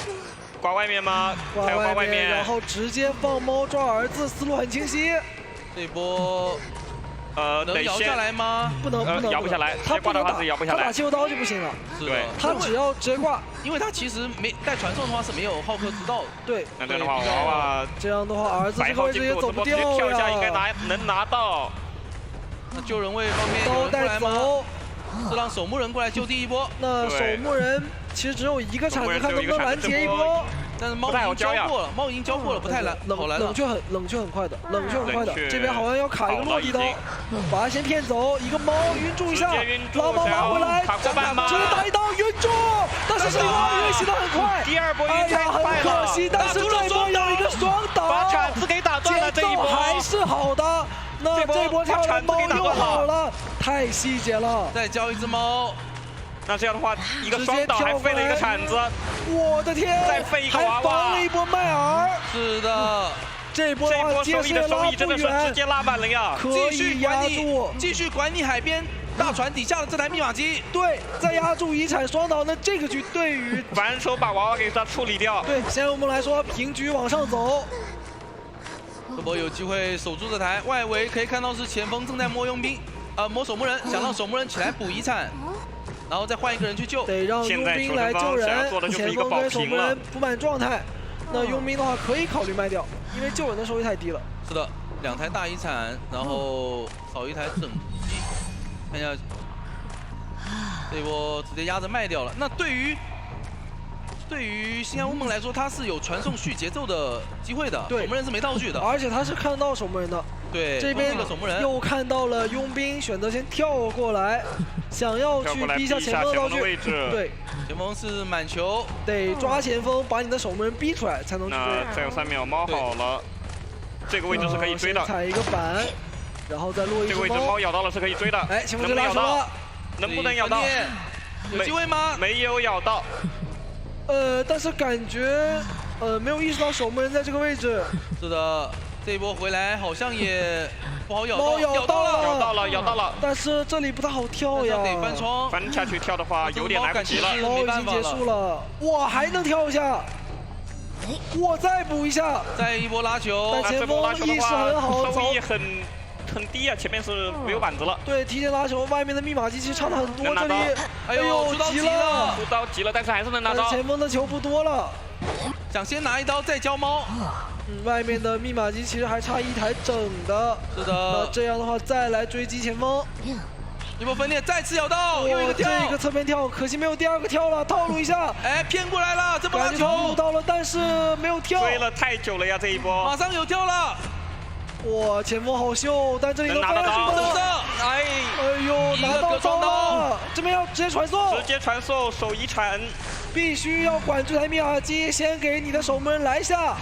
挂外面吗？挂外面，然后直接放猫抓儿子，思路很清晰。这波，能摇下来吗？不能，摇不下来。他不能打，摇不下来。他打气球刀就不行了。对，他只要直接挂，因为他其实没带传送的话是没有浩克知道的。对，那这样的话，娃娃这样的话，儿子这个位置也走不掉呀。跳一下应该能拿到。那救人位方面刀带走，是让守墓人过来救第一波。那守墓人其实只有一个铲子，看能不能拦截一波。但是猫已经交过了，猫已经交过了，不太难，好来了。冷却很快的，冷却很快的。这边好像要卡一个落地刀，把他先骗走，一个猫晕住一下，拉猫拿回来，直接打一刀晕住，但是这个运行的很快。第二波哎呀，很可惜，但是这波有一个双打，把铲子给打断了，这一波还是好的。那这波跳来猫又好了，太细节了。再交一只猫。那这样的话，一个双倒还废了一个铲子，我的天！再废一个娃娃，还防了一波麦尔。是的，这波收益的收益真的是直接拉满了呀！可以压住，继续管理海边大船底下的这台密码机。对，再压住遗产双倒，那这个局对于反手把娃娃给他处理掉。对，现在我们来说平局往上走。这波有机会守住这台，外围可以看到是前锋正在摸佣兵，摸守墓人，想让守墓人起来补遗产。然后再换一个人去救，得让佣兵来救人。前锋跟守墓人不满状态，那佣兵的话可以考虑卖掉，因为救人的收益太低了。是的，2台大遗产，然后少一台整机，看一下，这波直接压着卖掉了。那对于星汉乌梦来说，他是有传送续节奏的机会的，守墓人是没道具的，而且他是看到守墓人的。对，这边守墓人又看到了佣兵，选择先跳过来，想要去逼一下前锋的道具。对，前锋是满球，得抓前锋，把你的守墓人逼出来才能去追。那再有3秒，猫好了，这个位置是可以追的。踩一个板，然后再落一只猫。这个位置猫咬到了是可以追的。哎，前锋就拉手了，能不能咬到？有机会吗？没有咬到。但是感觉没有意识到守墓人在这个位置。是的。这一波回来好像也不好咬到，猫咬到了，但是这里不太好跳呀，得翻窗，翻下去跳的话有点来不及了，猫已经结束了，哇，还能跳一下，我再补一下，再一波拉球，但前锋意识很好，收益很很低啊，前面是没有板子了。对，提前拿球，外面的密码机其实差的很多。这能拿到里，哎呦，急了，出刀急了，但是还是能拿到。前锋的球不多了，想先拿一刀再交猫。外面的密码机其实还差一台整的。是的。那这样的话，再来追击前锋。一波分裂，再次咬到，又一个跳，这个侧边跳，可惜没有第二个跳了，套路一下。哎，骗过来了，这波拿球套路到了，但是没有跳。追了太久了呀，这一波。马上有跳了。哇，前锋好秀，但这里能拿得到。哎呦，拿到招了，这边要直接传送。直接传送，手一传。必须要管这台密码机，先给你的守门人来一下。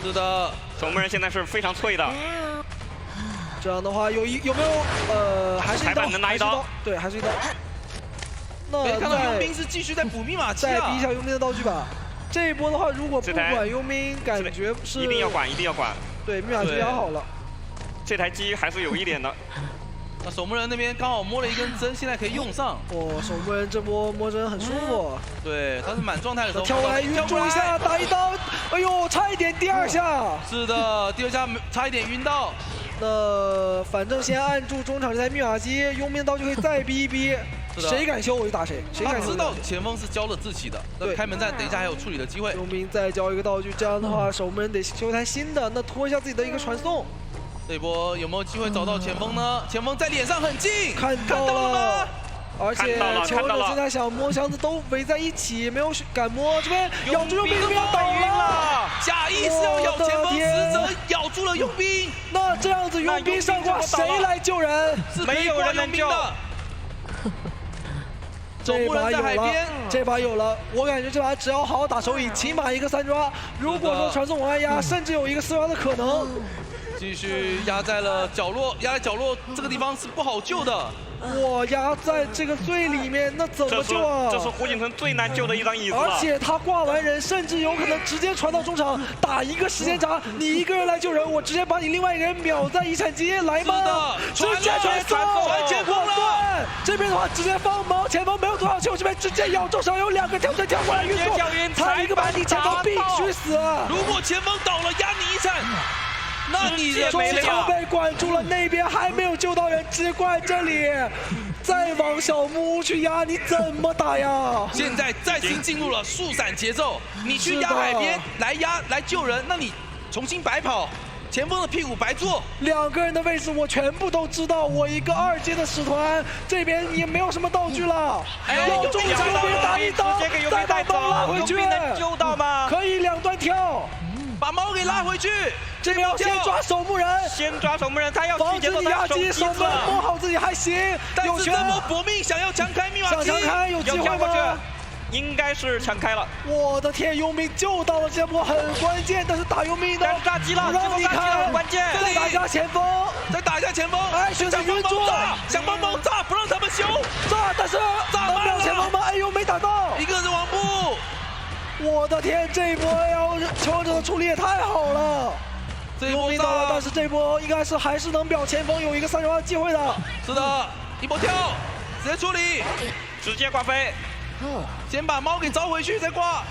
是的，守门人现在是非常脆的。这样的话有没有还是一刀？能拿一刀？对，还是一刀。那看到佣兵是继续在补密码机再逼一下佣兵的道具吧。这一波的话，如果不管佣兵，感觉是一定要管，一定要管。对，密码机压好了。这台机还是有一点的。那守门人那边刚好摸了一根针，现在可以用上。哦，守门人这波摸针很舒服。对，他是满状态的时候。跳过来晕住一下，打一刀。哎呦，差一点第二下。是的，第二下差一点晕到。那反正先按住中场这台密码机，佣兵道具可以再逼一逼。谁敢修我就打谁。谁敢知道前锋是交了自己的，对，开门战等一下还有处理的机会。佣兵再交一个道具，这样的话守门人得修一台新的，那拖一下自己的一个传送。这波有没有机会找到前锋呢？前锋在脸上很近，看到了吗？而且求生者现在想摸箱子都围在一起，没有敢摸。这边咬住佣兵，这边倒晕了，假意是要咬前锋，实则咬住了佣兵。那这样子佣兵上挂，谁来救人？没有人能救。这把有了，这把有了，我感觉这把只要好好打手影，起码一个3抓。如果说传送往外压，甚至有一个4抓的可能。继续压在了角落，压在角落这个地方是不好救的。哇，压在这个最里面，那怎么救啊？这是胡锦成最难救的一张椅子。而且他挂完人，甚至有可能直接传到中场，打一个时间差。你一个人来救人，我直接把你另外一个人秒在遗产机来吗？直接传送，传前锋了。这边的话直接放毛，前锋没有多少球，这边直接咬中上有2个跳水跳过来运送，差一个把你前锋必须死。如果前锋倒了，压你一铲。那你中场被管住了，那边还没有救到人，只管这里再往小木屋去压，你怎么打呀？现在再次进入了速闪节奏，你去压海边来压来救人，那你重新白跑，前锋的屁股白坐。2个人的位置我全部都知道，我一个2阶的使团，这边也没有什么道具了。要中场这边打一刀，再把猫拉回去，能救到吗？可以2段跳。把猫给拉回去，这边要先抓守门人，先抓守门人，他要防止你压击守门，摸好自己还行。但是这波搏命想要强开密码机，想强开有机会吗？应该是强开了。我的天，佣兵救到了，这波很关键，但是打佣兵的炸机了，不让你看，关键。再打一下前锋，再打一下前锋，哎，选择晕住，想帮忙炸，不让他们修，炸，但是能秒前锋吗？哎呦，没打到，一个人亡步。我的天，这一波求生者的处理也太好了，佣兵到了，但是这波应该是还是能表前锋有一个3抓的机会的。是的，一波跳，直接处理，直接挂飞，先把猫给招回去再挂。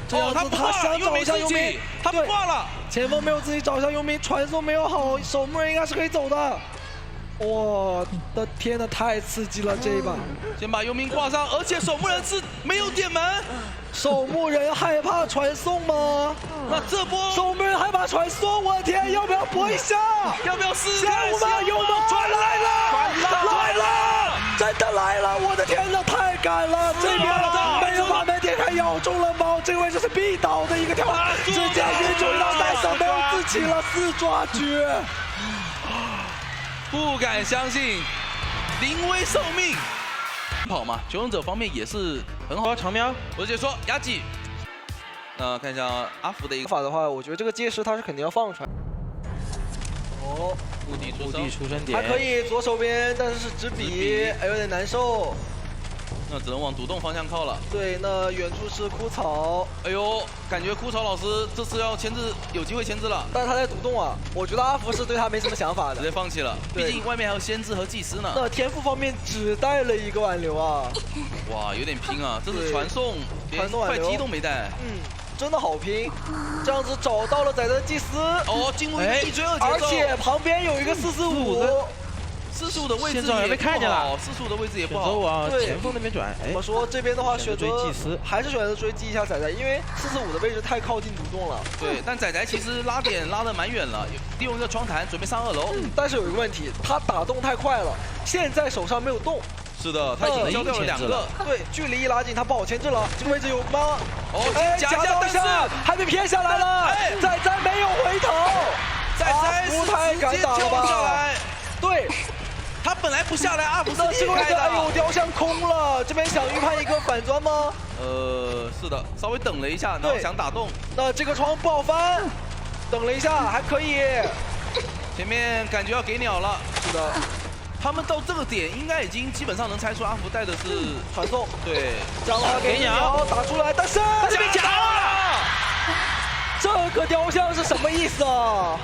这样子他想找一下佣兵，他不挂了，前锋没有自己找一下佣兵，传送没有好，守门人应该是可以走的。我的天呐，太刺激了这一把！先把佣兵挂上，而且守门人是没有点门，守门人害怕传送吗？那这波守门人害怕传送，我的天，要不要搏一下？要不要试试看？有吗？有吗？传来了，来了，真的来了！我的天呐，太赶了！这边没有把门点开，咬中了猫，这个位置是必倒的一个跳，直接晕住一道带手，没有自己了，4抓狙。不敢相信，临危受命跑嘛，求生者方面也是很好。长喵，我直接说压挤。那看一下阿福的一个法的话，我觉得这个阶石他是肯定要放出来。哦，墓地出生点，还可以左手边，但是直比，有点难受。那只能往独栋方向靠了。对，那远处是枯草。哎呦，感觉枯草老师这次要牵制，有机会牵制了。但是他在独栋啊，我觉得阿福是对他没什么想法的，直接放弃了。毕竟外面还有先知和祭司呢。那天赋方面只带了一个挽留啊。哇，有点拼啊！这是传送，连快击都没带。真的好拼，这样子找到了仔仔的祭司。哦，进入一个一追二节奏，而且旁边有一个445。 45的位置也被看见了，45的位置也不好。往前锋那边转。我说这边的话，选择追祭司，还是选择追击一下仔仔，因为445的位置太靠近独栋了。对，但仔仔其实拉点拉得蛮远了，利用一个窗台准备上2楼。但是有一个问题，他打洞太快了，现在手上没有洞。是的，他已经交掉了2个。对，距离一拉近，他不好牵制了。这个位置有吗？哦，夹刀下，还被骗下来了。仔仔没有回头，仔仔不太敢打了吧？对。 他本来不下来，阿福是这个位置，哎呦，雕像空了，这边想预判一个反钻吗？是的，稍微等了一下，然后想打洞。那这个窗不好翻，等了一下还可以。前面感觉要给鸟了。是的，他们到这个点应该已经基本上能猜出阿福带的是传送。对，这样的话给鸟打出来，但是这边夹了。这个雕像是什么意思啊？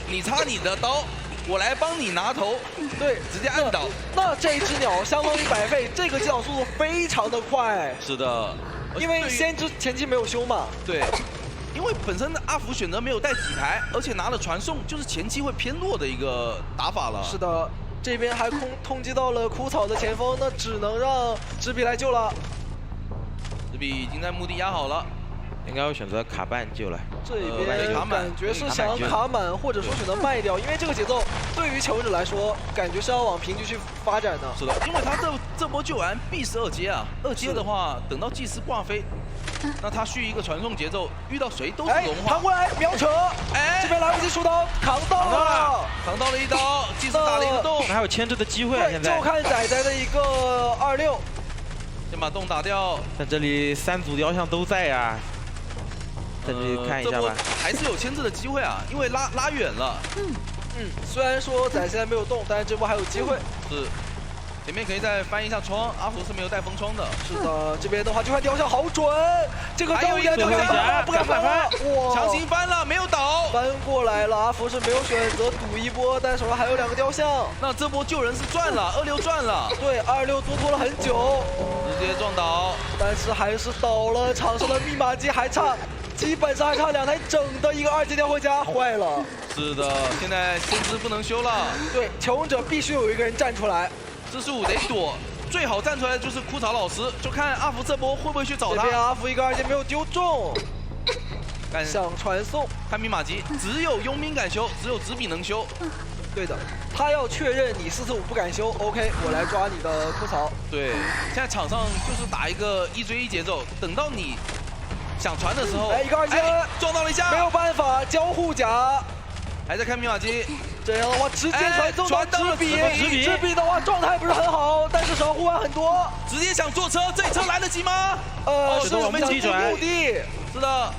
你插你的刀。 我来帮你拿头，对，直接按倒。那这只鸟相当于白费，这个击倒速度非常的快。是的，因为先知前期没有修嘛。对，因为本身的阿福选择没有带底牌，而且拿了传送，就是前期会偏弱的一个打法了。是的，这边还通缉到了枯草的前锋，那只能让直比来救了。直比已经在墓地压好了。 应该会选择卡半救了。这边感觉是想卡满，或者说选择卖掉，因为这个节奏对于求生者来说，感觉是要往平局去发展的。是的，因为他这波救完必是2阶啊，2阶的话，等到祭司挂飞，那他续一个传送节奏，遇到谁都是融化。弹过来秒扯，这边来不及出刀，扛到了1刀，祭司打了一个洞，还有牵制的机会啊！现在就看仔仔的一个26，先把洞打掉。但这里3组雕像都在呀。 再去看一下吧，还是有牵制的机会啊，因为拉远了。虽然说仔现在没有动，但是这波还有机会。是，前面可以再翻一下窗，阿福是没有带封窗的。是的，这边的话就看雕像好准，这个还有一个不敢翻了，哇，强行翻了，没有倒，翻过来了。阿福是没有选择赌一波，但手上还有2个雕像。那这波救人是赚了，26赚了。对，26多拖了很久，直接撞倒，但是还是倒了。场上的密码机还差。 基本上还差2台整的一个2阶雕回家，坏了。是的，现在先知不能修了。对，求生者必须有一个人站出来，45得躲，最好站出来的就是枯草老师，就看阿福这波会不会去找他。这边阿福一个2阶没有丢中，想传送，看密码机，只有佣兵敢修，只有直比能修。对的，他要确认你445不敢修 ，OK， 我来抓你的枯草。对，现在场上就是打一个1追1节奏，等到你。 想传的时候，一个2阶撞到了一下，没有办法，交互甲，还在看密码机。这样的话直接传送到直比，直比的话状态不是很好，但是手上护腕很多，直接想坐车，这车来得及吗？是我们想进墓地，是的，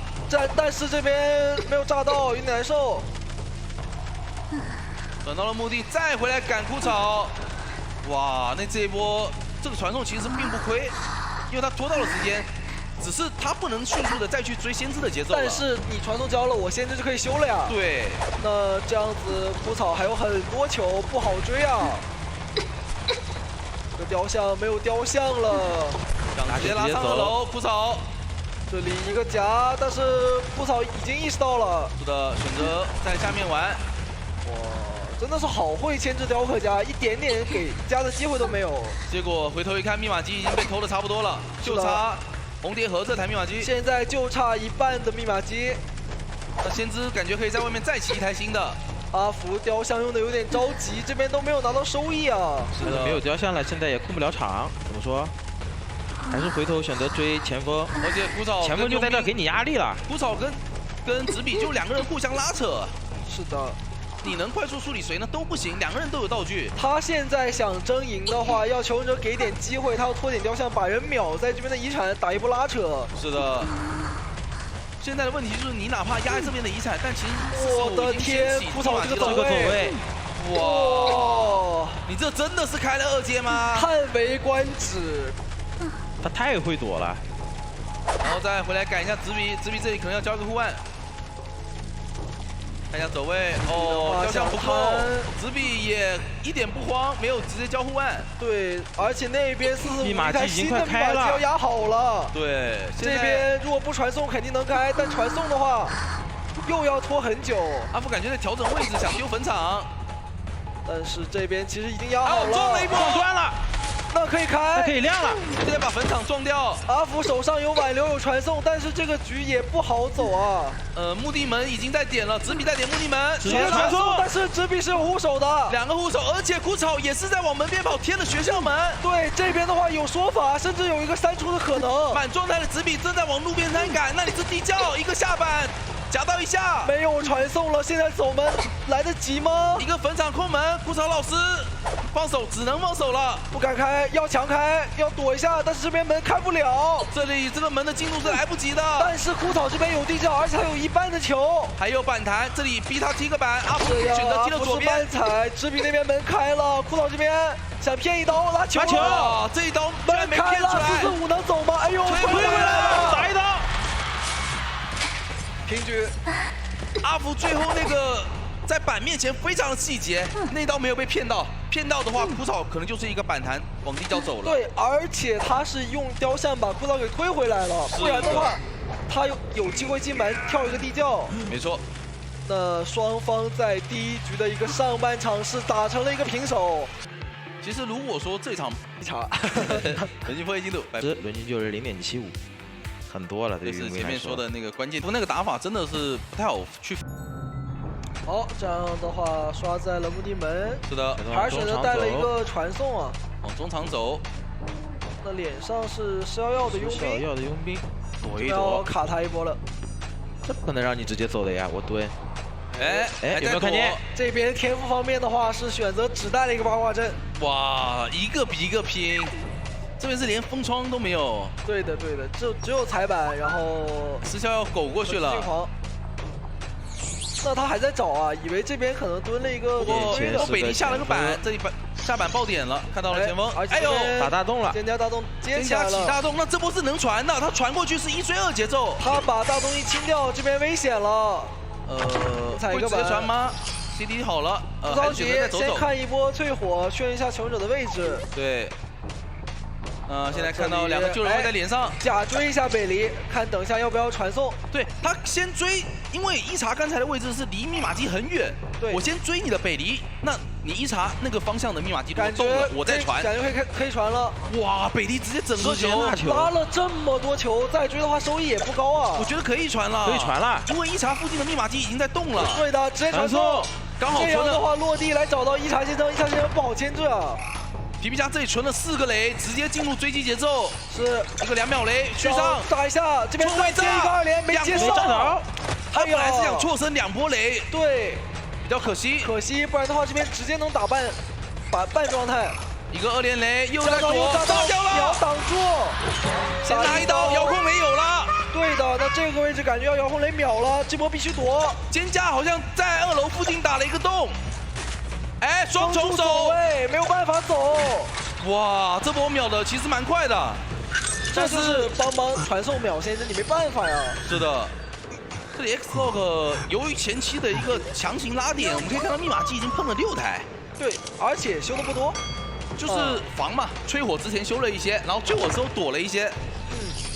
但是这边没有炸到，有点难受。转到了墓地，再回来赶枯草，哇，那这一波这个传送其实并不亏，因为他拖到了时间。 只是他不能迅速的再去追先知的节奏了。但是你传送交了，我先知就可以修了呀。对。那这样子枯草还有很多球不好追啊。这雕像没有雕像了，直接拉上2楼，枯草。这里一个夹，但是枯草已经意识到了。是的，选择在下面玩。哇，真的是好会牵制雕刻家，一点点给加的机会都没有。结果回头一看，密码机已经被偷的差不多了，就差。 红蝶盒这台密码机，现在就差1半的密码机。那先知感觉可以在外面再起一台新的。阿福雕像用的有点着急，这边都没有拿到收益啊。是的，没有雕像了，现在也控不了场。怎么说？还是回头选择追前锋。而且枯草前锋就在这给你压力了。枯草跟直比就2个人互相拉扯。是的。 你能快速处理谁呢？都不行，2个人都有道具。他现在想争赢的话，要求生者给点机会，他要拖点雕像，把人秒在这边的遗产打一波拉扯。是的。现在的问题就是，你哪怕压这边的遗产，但其实我的天，枯草这个走位，哇！你这真的是开了2阶吗？叹为观止。他太会躲了。然后再回来赶一下直比，直比这里可能要交一个护腕。 看一下走位哦，雕像不够，直比也一点不慌，没有直接交互腕。对，而且那边445密码机已经快开了，要压好了。对，这边如果要不传送肯定能开，但传送的话又要拖很久。阿福感觉在调整位置，想丢坟场，但是这边其实已经压好了，撞了一波，断了，那可以开，那可以亮了，直接把坟场撞掉。阿福手上有挽留有传送，但是这个局也不好走啊。墓地门已经在点了，纸笔在点墓地门，直接传送，但是纸笔是有护手的，2个护手，而且枯草也是在往门边跑，贴了学校门。对，这边的话有说法，甚至有一个删除的可能。满状态的纸笔正在往路边摊赶，那里是地窖，一个下板。夹到一下，没有传送了，现在走门来得及吗？一个坟场空门，枯草老师放手，只能放手了，不敢开，要强开，要躲一下，但是这边门开不了，这里这个门的进度是来不及的。但是枯草这边有地窖，而且还有一半的球，还有板弹，这里逼他踢个板，阿福选择踢了左边，踩，纸笔那边门开了，枯草这边想骗一刀拉球，这一刀居然没骗出来，445能走吗？哎呦，推回来了，打一刀，平局。阿福最后那个在板面前非常的细节，那刀没有被骗到，骗到的话，枯草可能就是一个板弹往地窖走了。对，而且他是用雕像把枯草给推回来了，不然的话，他有机会进门跳一个地窖。没错。那双方在第一局的一个上半场是打成了一个平手。其实如果说这场一场，人均分进度，轮均就是0.75。很多了，这是前面说的那个关键，那个打法真的是不太好去。好，这样的话刷在了墓地门。是的，还是选择带了一个传送啊，往中场走。那脸上是1011的佣兵， 1011的佣兵，躲一要躲，卡他一波了。这不可能让你直接走的呀，我蹲。哎，有没有看见？这边天赋方面的话是选择只带了一个八卦阵。哇，一个比一个拼。这边是连封窗都没有。对的，只有踩板，然后石骁要狗过去了。那他还在找啊，以为这边可能蹲了一个。不过北离下了个板，这里下板爆点了，看到了前锋。哎呦，打大洞了，蒹葭大洞接起来了。起大洞，那这波是能传的，他传过去是1追2节奏。他把大洞一清掉，这边危险了。踩一个板。会直接传吗 ？CD 好了，不着急，先看一波淬火，确认一下求生者的位置。对。现在看到2个救人会在脸上，假追一下北离，看等一下要不要传送。对他先追，因为一查刚才的位置是离密码机很远，对我先追你的北离，那你一查那个方向的密码机如果动了，我再传，感觉可以传了。哇，北离直接整个球拉了这么多球，再追的话收益也不高啊。我觉得可以传了，可以传了，因为一查附近的密码机已经在动了。对的，直接传送，刚好这样的话落地来找到一查先生，一查先生不好牵制啊。皮皮虾这里存了4个雷，直接进入追击节奏，是一个2秒雷续上，炸一下，这边再接一个2连没接上，他本来是想错身2波雷，对，比较可惜，不然的话这边直接能打半状态，一个2连雷又在躲，炸掉了，秒挡住，先拿一刀，遥控雷有了，对的，那这个位置感觉要遥控雷秒了，这波必须躲，蒹葭好像在2楼附近打了一个洞。哎，双重手，没有办法走。哇，这波秒的其实蛮快的，这是帮忙传送秒先，这你没办法呀。是的，这里 Xlog 由于前期的一个强行拉点，我们可以看到密码机已经碰了6台。对，而且修的不多，就是防嘛，吹火之前修了一些，然后救火之后躲了一些。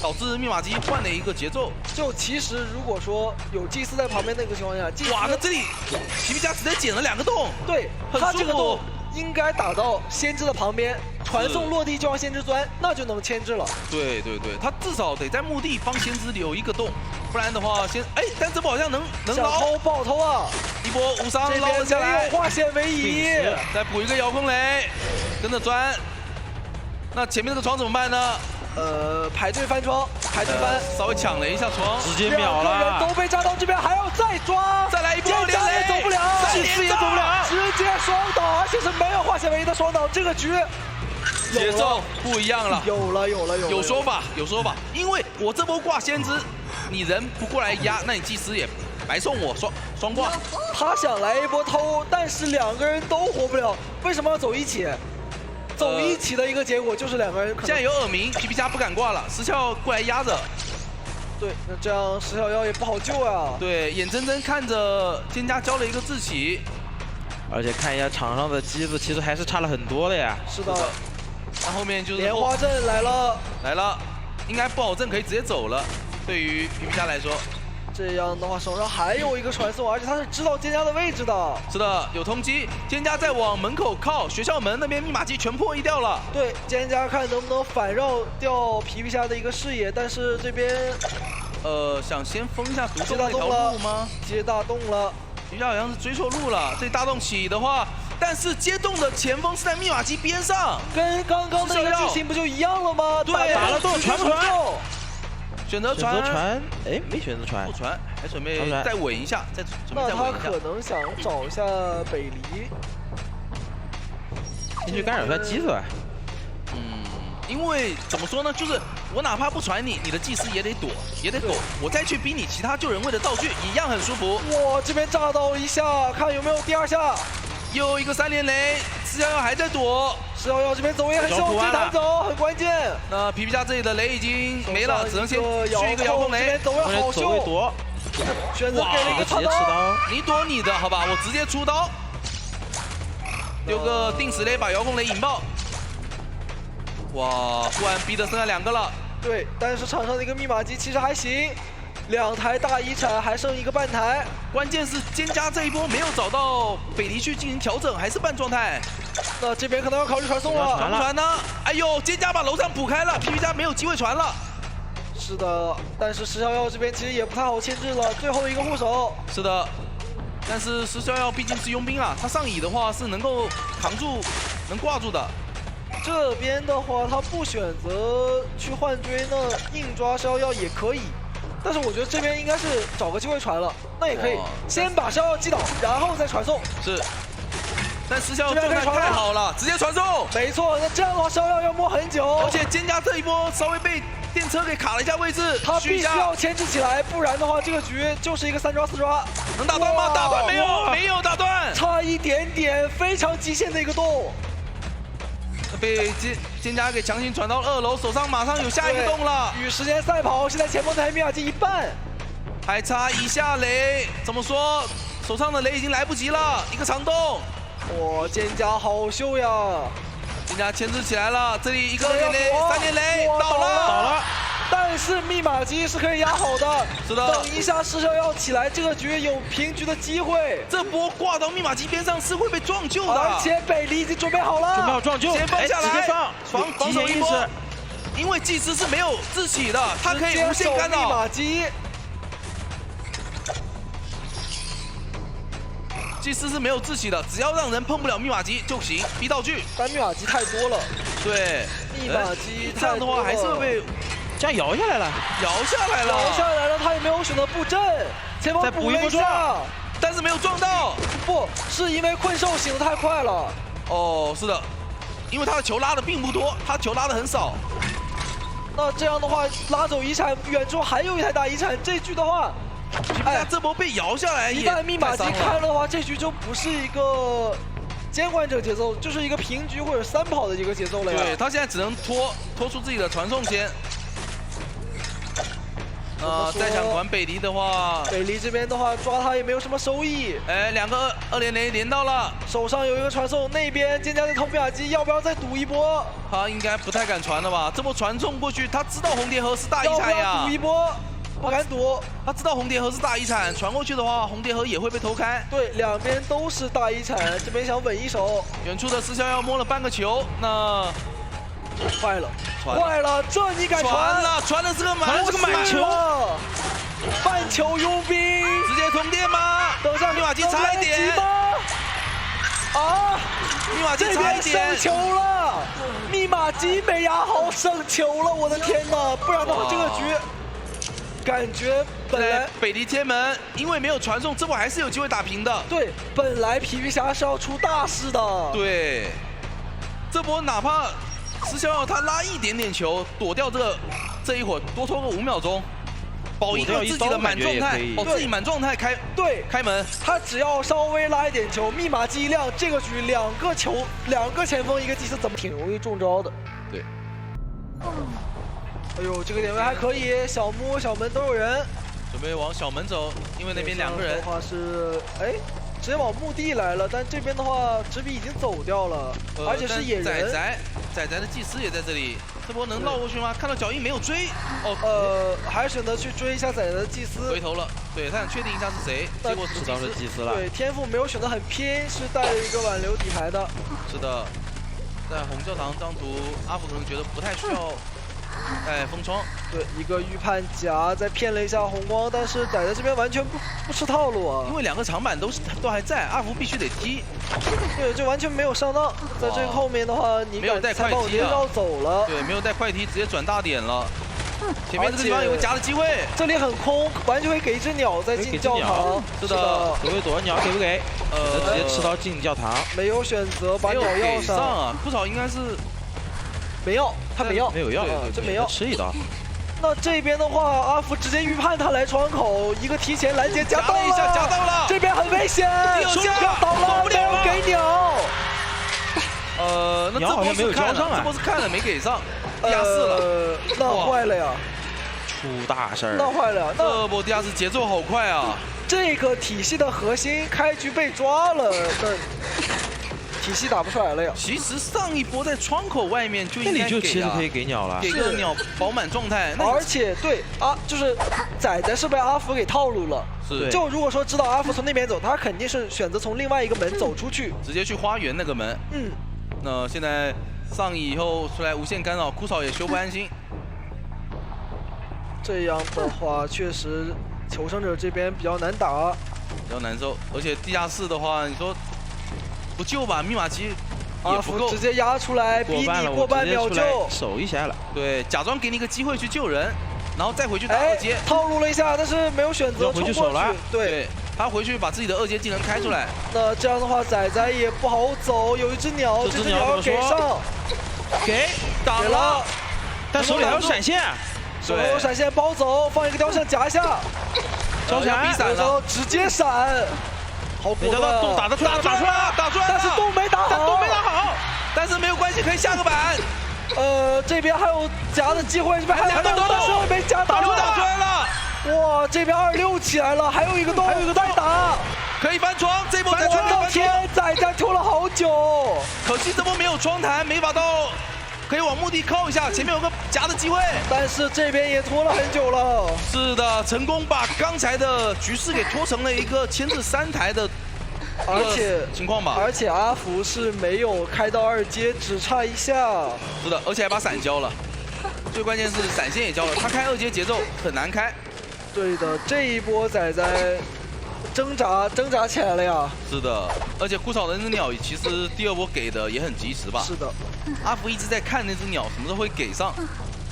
导致密码机换了一个节奏。就其实如果说有祭司在旁边那个情况下，哇，那这里皮皮虾直接捡了2个洞，对，他这个洞应该打到先知的旁边，传送落地就让先知钻，那就能牵制了。对，他至少得在墓地帮先知留一个洞，不然的话但这波好像能捞，不好偷啊！一波无伤捞了下来，化险为夷，再补一个遥控雷，跟着钻。那前面这个床怎么办呢？排队翻窗，稍微抢了一下床，直接秒了。2个人都被炸到这边，还要再抓，再来一波连雷走不了，祭司也走不了，直接双倒，而且是没有化险为夷的双倒，这个局节奏不一样了。有说法，因为我这波挂先知，你人不过来压，那你祭司也白送我双挂。他想来一波偷，但是2个人都活不了，为什么要走一起？走一起的一个结果就是2个人现在有耳鸣，皮皮虾不敢挂了，石骁过来压着。对，那这样1011也不好救啊。对，眼睁睁看着蒹葭交了一个自起，而且看一下场上的机子，其实还是差了很多的呀。是的，那后面就是莲花阵来了，应该不好阵可以直接走了。对于皮皮虾来说。这样的话，手上还有一个传送，而且他是知道蒹葭的位置的。是的，有通缉，蒹葭在往门口靠，学校门那边密码机全破译掉了。对，蒹葭看能不能反绕掉皮皮虾的一个视野，但是这边，想先封一下独秀那条路吗？接大洞了，皮皮虾好像是追错路了。这大洞起的话，但是接洞的前锋是在密码机边上，跟刚刚的那个剧情不就一样了吗？对，打了洞传不传？选择传，哎，没选择传，不传，还准备再稳一下，再准备再稳一下。那他可能想找一下北离，进去干扰一下机子吧。因为怎么说呢，就是我哪怕不传你，你的祭司也得躲，也得躲，我再去逼你其他救人位的道具，一样很舒服。哇，这边炸到一下，看有没有第二下。又一个3连雷，411还在躲，411这边走也很凶，这弹走很关键。那皮皮虾这里的雷已经没了，只能先续一个遥控雷。这边走位好秀，躲，选择给了一个插刀，你躲你的好吧，我直接出刀，丢个定时雷把遥控雷引爆。哇，忽然逼得剩下2个了。对，但是场上的一个密码机其实还行。2台大遗产还剩一个半台，关键是蒹葭这一波没有找到北离去进行调整，还是半状态。那这边可能要考虑传送了，传不传呢？哎呦，蒹葭把楼上补开了，皮皮虾没有机会传了。是的，但是1011这边其实也不太好牵制了，最后一个护手。是的，但是1011毕竟是佣兵啊，他上乙的话是能够扛住、能挂住的。这边的话，他不选择去换追，那硬抓1011也可以。但是我觉得这边应该是找个机会传了，那也可以先把1011击倒，然后再传送。是，但1011状态太好了，直接传送。没错，那这样的话1011要摸很久，而且蒹葭这一波稍微被电车给卡了一下位置，他必须要牵制起来，不然的话这个局就是一个3抓4抓。能打断吗？打断没有？没有打断，差一点点，非常极限的一个洞。被蒹葭给强行转到2楼，手上马上有下一个洞了。与时间赛跑，现在前锋台密码机一半，还差1下雷。怎么说？手上的雷已经来不及了，一个长洞。哇，蒹葭好秀呀！蒹葭牵制起来了，这里一个2连雷，3连雷，倒了。但是密码机是可以压好的，是的。等一下1011起来，这个局有平局的机会。这波挂到密码机边上是会被撞救的，而且北离已经准备好了，准备好撞救，先放下来，直接防守一波。因为祭司是没有自起的，他可以无限干扰密码机。祭司是没有自起的，只要让人碰不了密码机就行，逼道具。但密码机太多了，对，密码机这样的话还是会被。这样摇下来了，摇下来了，他也没有选择布阵，前方补了一下，但是没有撞到，不是因为困兽醒得太快了。哦，是的，因为他的球拉的并不多，他球拉的很少。那这样的话，拉走遗产，远处还有一台大遗产，这局的话，哎，这波被摇下来，一旦密码机开了的话，这局就不是一个监管者节奏，就是一个平局或者3跑的一个节奏了呀。对他现在只能拖出自己的传送先。再想管北离的话，北离这边的话抓他也没有什么收益。哎，2个2连雷连到了，手上有一个传送，那边蒹葭在偷密码机，要不要再赌一波？他应该不太敢传了吧？这波传送过去，他知道红蝶河是大遗产呀。要不要赌一波？不敢赌。他知道红蝶河是大遗产，传过去的话，红蝶河也会被偷开。对，两边都是大遗产，这边想稳一手。远处的411摸了半个球，那。坏了，坏了！这你敢传了？传的是个满球，半球佣兵，直接通电吗？等下密码机差一点啊！密码机差一点，胜球了！密码机没压好，胜球了！我的天哪！不然的话，这个局感觉本来北离天门，因为没有传送，这波还是有机会打平的。对，本来皮皮虾是要出大事的。对，这波哪怕。1011他拉一点点球，躲掉这一会儿，多拖个5秒钟，保一个自己的满状态，保自己满状态开门。他只要稍微拉一点球，密码机一亮，这个局2个前锋一个祭司，怎么挺容易中招的。对。哎呦，这个点位还可以，小木小门都有人，准备往小门走，因为那边2个人。的话是直接往墓地来了，但这边的话，纸笔已经走掉了，而且是野人。仔仔的祭司也在这里，这波能绕过去吗？看到脚印没有追，还是选择去追一下仔仔的祭司。回头了，对他想确定一下是谁，结果是知道是祭司了。对，天赋没有选择很拼，是带了一个挽留底牌的。是的，在红教堂这张图，阿福可能觉得不太需要带风窗。对，一个预判夹再骗了一下红光，但是仔仔这边完全不吃套路啊。因为2个长板都还在，阿福必须得踢。对，就完全没有上当。在这个后面的话，你没有带快踢直接绕走了。对，没有带快踢，直接转大点了。前面这个地方有个夹的机会，这里很空，完全会给一只鸟再进教堂。是的，躲一躲，鸟给不给？直接吃到进教堂。没有选择把鸟要上啊！不少应该是没要，他没要，没有要，这没要，吃一刀。那这边的话，阿福直接预判他来窗口，一个提前拦截夹到了，夹到了，这边很危险，要倒了，没有给鸟。那这波没有交上啊，这波是看了没给上，压4了，那坏了呀，出大事儿，那坏了，这波第二次节奏好快啊，这个体系的核心开局被抓了，那体系打不出来了呀。其实上一波在窗口外面就应该给，其实可以给鸟了，给个鸟饱满状态。而且对啊，就是仔仔是被阿福给套路了。是，就如果说知道阿福从那边走，他肯定是选择从另外一个门走出去，直接去花园那个门。那现在上以后出来无限干扰，枯草也修不安心。这样的话，确实求生者这边比较难打，比较难受。而且地下室的话，你说不救吧，密码机也不够，直接压出来，逼你过半秒救，守一下了。对，假装给你一个机会去救人，然后再回去打2阶，套路了一下，但是没有选择回去守了。对。他回去把自己的2阶技能开出来，那这样的话，仔仔也不好走。有一只鸟，这只鸟要给上，给打了，但手里还有闪现，手里有闪现包走，放一个雕像夹下，雕像必闪了，直接闪，好果断，洞打出来了，但是洞没打好，但是没有关系，可以下个板。这边还有夹的机会，这边还有2个，但是没夹到，又打出来了。哇，这边26起来了，还有一个洞，再打，可以翻窗，这波在窗口翻天，仔仔拖了好久，可惜这波没有窗台，没法到，可以往墓地靠一下，前面有个夹的机会，但是这边也拖了很久了。是的，成功把刚才的局势给拖成了一个牵制3台的情况吧。而且阿福是没有开到2阶，只差一下。是的，而且还把闪交了，最关键是闪现也交了，他开2阶节奏很难开。对的，这一波仔仔挣扎起来了呀。是的，而且枯草的那只鸟其实第2波给的也很及时吧。是的，阿福一直在看那只鸟什么时候会给上。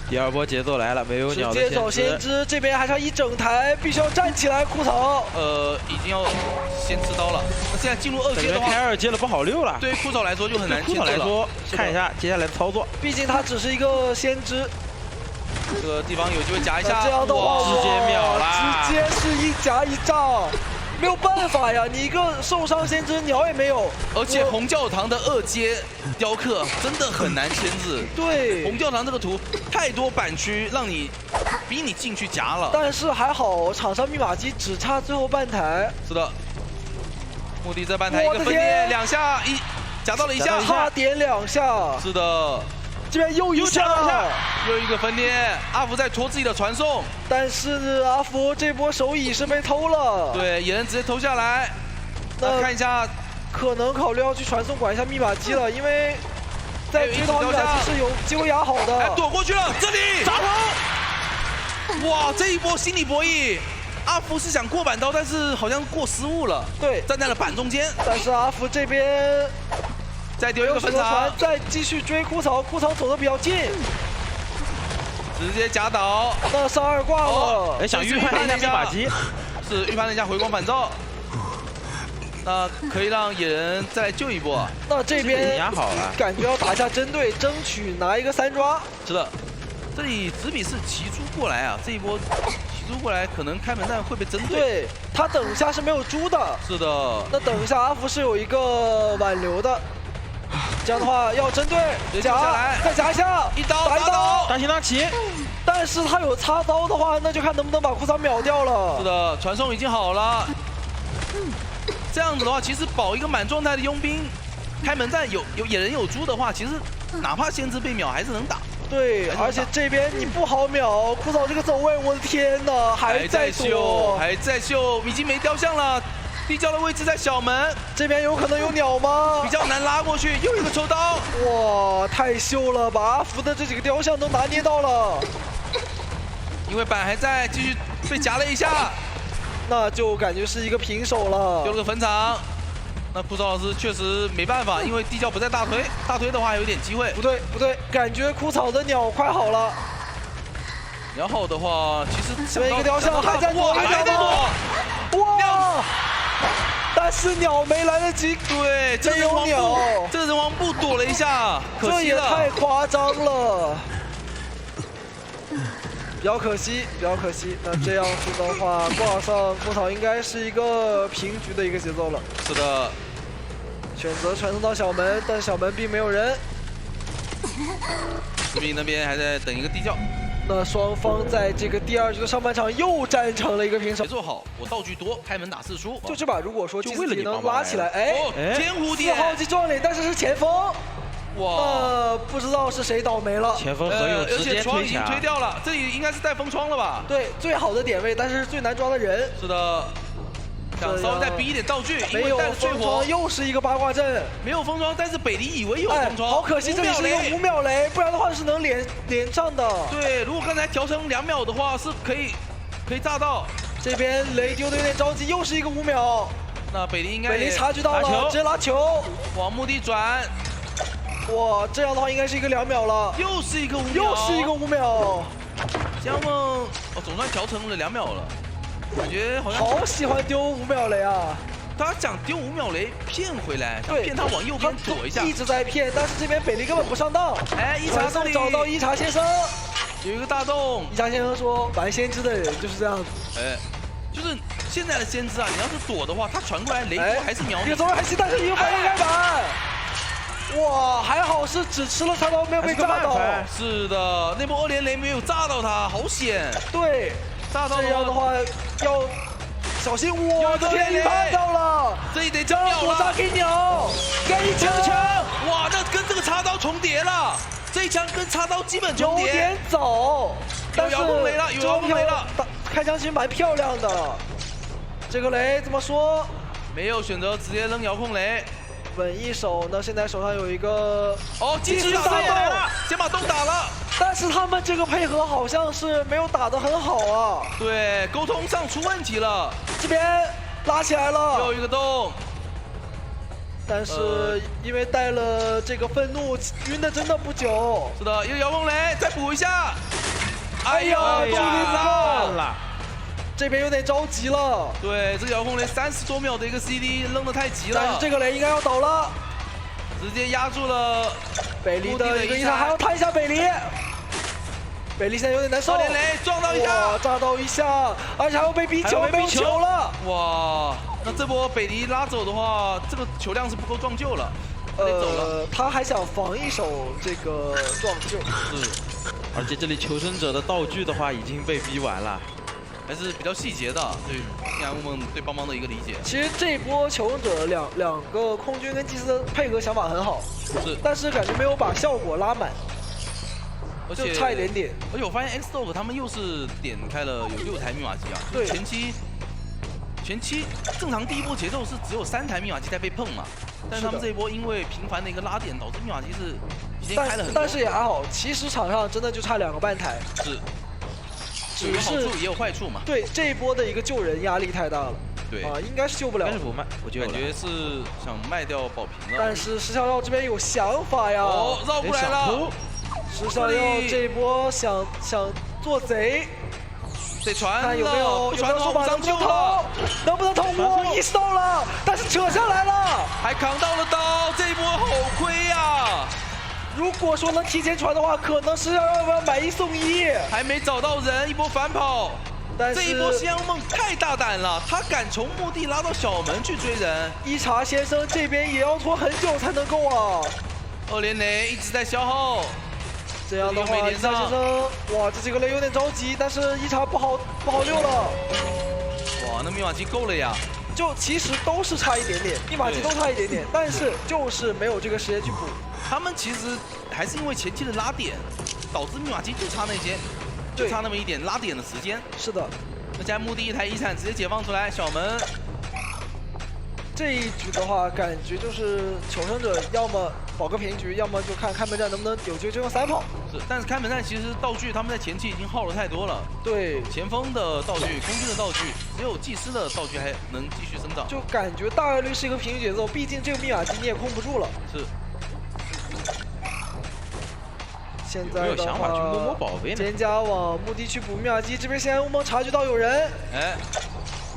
第2波节奏来了，没有鸟的直接找先知，这边还差一整台，必须要站起来。枯草，已经要先吃刀了。那现在进入2阶的话，开2阶了不好溜了。对于枯草来说就很难。枯草来说，看一下接下来的操作。毕竟他只是一个先知。这个地方有机会夹一下，这样的话直接秒啦！直接是一夹一炸，没有办法呀！你一个受伤先知，鸟也没有。而且红教堂的2阶雕刻真的很难牵制。对，红教堂这个图太多板区，让你逼你进去夹了。但是还好，场上密码机只差最后半台。是的，墓地这半台一个分裂2下，夹到了一下，差点2下。是的。这边又一下，又一个分裂，阿福在拖自己的传送，但是阿福这波手椅是被偷了，对，野人直接偷下来。那看一下，可能考虑要去传送管一下密码机了，因为在追到密码机是有机会压好的。哎，躲过去了，这里砸头！哇，这一波心理博弈，阿福是想过板刀，但是好像过失误了，对，站在了板中间。但是阿福这边。再丢一个分场，再继续追枯草，枯草走得比较近，直接夹倒。那上2挂了，哎，想预判一下密码机，是预判了一下回光返照，那可以让野人再来救一波。那这边压好了，感觉要打一下针对，争取拿一个3抓。是的，这里紫比是骑猪过来啊，这一波骑猪过来可能开门战会被针对。对，他等一下是没有猪的。是的，那等一下阿福是有一个挽留的。这样的话要针对夹下来，再夹一下，一刀打一刀，大行大起。但是他有插刀的话，那就看能不能把枯草秒掉了。是的，传送已经好了。这样子的话，其实保一个满状态的佣兵，开门战有野人有猪的话，其实哪怕先知被秒还是能打。对，而且这边你不好秒，枯草这个走位，我的天哪，还在秀，还在秀，已经没雕像了。地窖的位置在小门，这边有可能有鸟吗？比较难拉过去，又一个抽刀。哇，太秀了，把阿福的这几个雕像都拿捏到了。因为板还在，继续被夹了一下，那就感觉是一个平手了。丢了个坟场。那枯草老师确实没办法，因为地窖不在大推，大推的话有点机会。不对不对，感觉枯草的鸟快好了。然后的话，其实这边一个雕像还在躲，还在躲。哇！但是鸟没来得及，对，这有鸟，这个人王步躲了一下，这也太夸张了。比较可惜，比较可惜。那这样子的话，挂上枯草应该是一个平局的一个节奏了。是的，选择传送到小门，但小门并没有人。士兵那边还在等一个地窖。那双方在这个第2局的上半场又战成了一个平手。节奏好，我道具多，开门打4输。就这把，如果说为了你能拉起来，尖蝴蝶4号机撞脸，但是是前锋。哇，不知道是谁倒霉了。前锋何勇直接窗已经推掉了，这里应该是带封窗了吧？对，最好的点位，但是最难抓的人。是的，想稍微再逼一点道具，没有封窗，又是一个八卦阵。没有封窗，但是北离以为有封窗，好可惜，这里是一个5秒雷，不然的话是能连上的。对，如果刚才调成2秒的话，是可以炸到。这边雷丢的有点着急，又是一个5秒。那北离应该察觉到了，直接拉球，往墓地转。哇，这样的话应该是一个2秒了，又是一个5秒，又是一个5秒。江梦，总算调成了2秒了，感觉好像好喜欢丢5秒雷啊！他想丢5秒雷骗回来，想骗他往右边躲一下，一直在骗，但是这边北离根本不上当。哎，一茶这里找到一茶先生，有一个大洞。一茶先生说，玩先知的人就是这样子。哎，就是现在的先知啊，你要是躲的话，他传过来雷波还是秒你。一个走位还行，但是一个反应开板。哇，还好是只吃了插刀，没有被炸到。是的，那波2连雷没有炸到他，好险。对，炸到这样的话要小心。我的天，炸到了，这里得交秒了。我炸给鸟，给一枪。哇，那跟这个插刀重叠了，这一枪跟插刀基本重叠。有点早，但是有遥控雷了，有遥控雷了。开枪其实蛮漂亮的，这个雷怎么说？没有选择直接扔遥控雷。稳一手，那现在手上有一个继续打了，先把洞打了。但是他们这个配合好像是没有打得很好啊。对，沟通上出问题了。这边拉起来了，又一个洞。但是因为带了这个愤怒，晕的真的不久。是的，一个遥控雷，再补一下。哎呀，助力不够了。这边有点着急了，对，这个遥控雷30多秒的一个 CD 扔得太急了，但是这个雷应该要倒了，直接压住了北离的一个一塔，还要弹一下北离，北离现在有点难受，2连雷撞到一下，炸到一下，而且还要被逼球，被球了，哇，那这波北离拉走的话，这个球量是不够撞救了，得走了，他还想防一手这个撞救，是，而且这里求生者的道具的话已经被逼完了。还是比较细节的，对天涯梦梦对邦邦的一个理解。其实这一波求生者两个空军跟祭司的配合想法很好，是，但是感觉没有把效果拉满，而且就差一点点。而且我发现 X-Dog 他们又是点开了有6台密码机啊，对，前期正常第一波节奏是只有3台密码机在被碰嘛，但是他们这一波因为频繁的一个拉点，导致密码机是已经开了很多。但是也还好，其实场上真的就差2个半台。是。有好处也有坏处嘛。对，这一波的一个救人压力太大了。对啊，应该是救不了。但是不卖，我感觉是想卖掉保平了。但是石逍遥这边有想法呀。哦，绕过来了。石逍遥这一波想做贼，得传，看有没有说法能不能投？能不能投？我意识到了，但是扯下来了，还扛到了刀，这一波好亏呀。如果说能提前传的话，可能是要买1送1，还没找到人，一波反跑。但是这一波夕阳梦太大胆了，他敢从墓地拉到小门去追人。一茶先生这边也要拖很久才能够啊。2连雷一直在消耗，这样的话，一茶先生，哇，这几个雷有点着急，但是一茶不好溜了。哇，那密码机够了呀。就其实都是差一点点，密码机都差一点点，但是就是没有这个时间去补。他们其实还是因为前期的拉点，导致密码机就差那些，就差那么一点拉点的时间。是的。那现在墓地一台遗产直接解放出来，小门。这一局的话，感觉就是求生者要么保个平局，要么就看开门战能不能有机会就用3炮。是，但是开门战其实道具他们在前期已经耗了太多了。对，前锋的道具、空军的道具，只有祭司的道具还能继续生长。就感觉大概率是一个平局节奏，毕竟这个密码机你也控不住了。是。现在的话，去摸摸宝贝呢。蒹葭往墓地去补密码机，这边现在乌蒙察觉到有人。哎。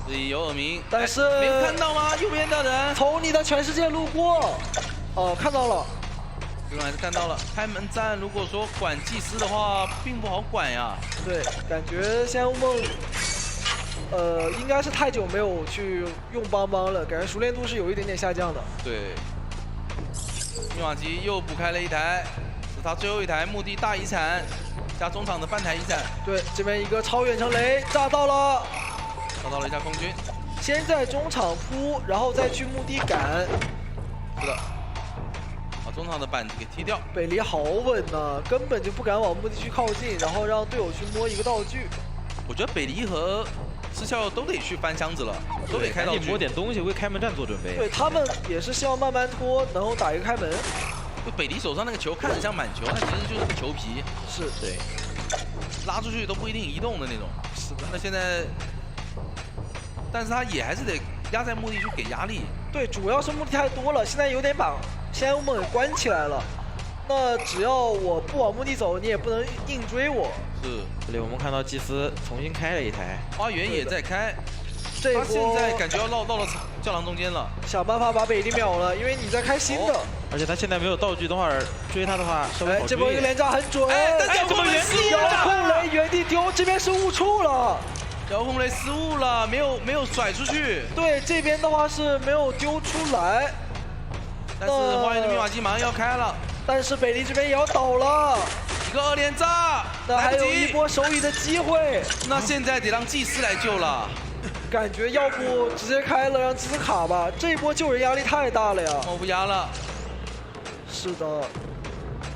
这里有耳鸣，但是没有看到吗？右边的人从你的全世界路过，哦，看到了，最终还是看到了。开门战如果说管祭司的话，并不好管呀。对，感觉现在乌梦，应该是太久没有去用邦邦了，感觉熟练度是有一点点下降的。对，密码机又补开了一台，是他最后一台墓地大遗产加中场的半台遗产。对，这边一个超远程雷炸到了。 找到了一下空军，先在中场扑，然后再去墓地赶。是的，把中场的板子给踢掉。北离好稳呐，根本就不敢往墓地去靠近，然后让队友去摸一个道具。我觉得北离和失效都得去翻箱子了，都得开道具，摸点东西为开门战做准备。对他们也是希望慢慢拖，能够打一个开门。就北离手上那个球看着像满球，但其实就是个球皮。是，对，拉出去都不一定移动的那种。是的，那现在。 但是他也还是得压在墓地去给压力。对，主要是墓地太多了，现在有点把仙人梦给关起来了。那只要我不往墓地走，你也不能硬追我。是。这里我们看到祭司重新开了一台，花园也在开。这他现在感觉要绕到了教堂中间了。想办法把北离秒了，因为你在开新的。而且他现在没有道具的话，追他的话稍微好追。这波一个连炸很准。但这么原地遥控雷原地丢，这边是误触了。 遥控雷失误了，没有甩出去。对，这边的话是没有丢出来。但是花园的密码机马上要开了，但是北离这边也要倒了，一个2连炸，那还有一波手语的机会。那现在得让祭司来救了。感觉要不直接开了让祭司卡吧，这一波救人压力太大了呀。我不压了。是的，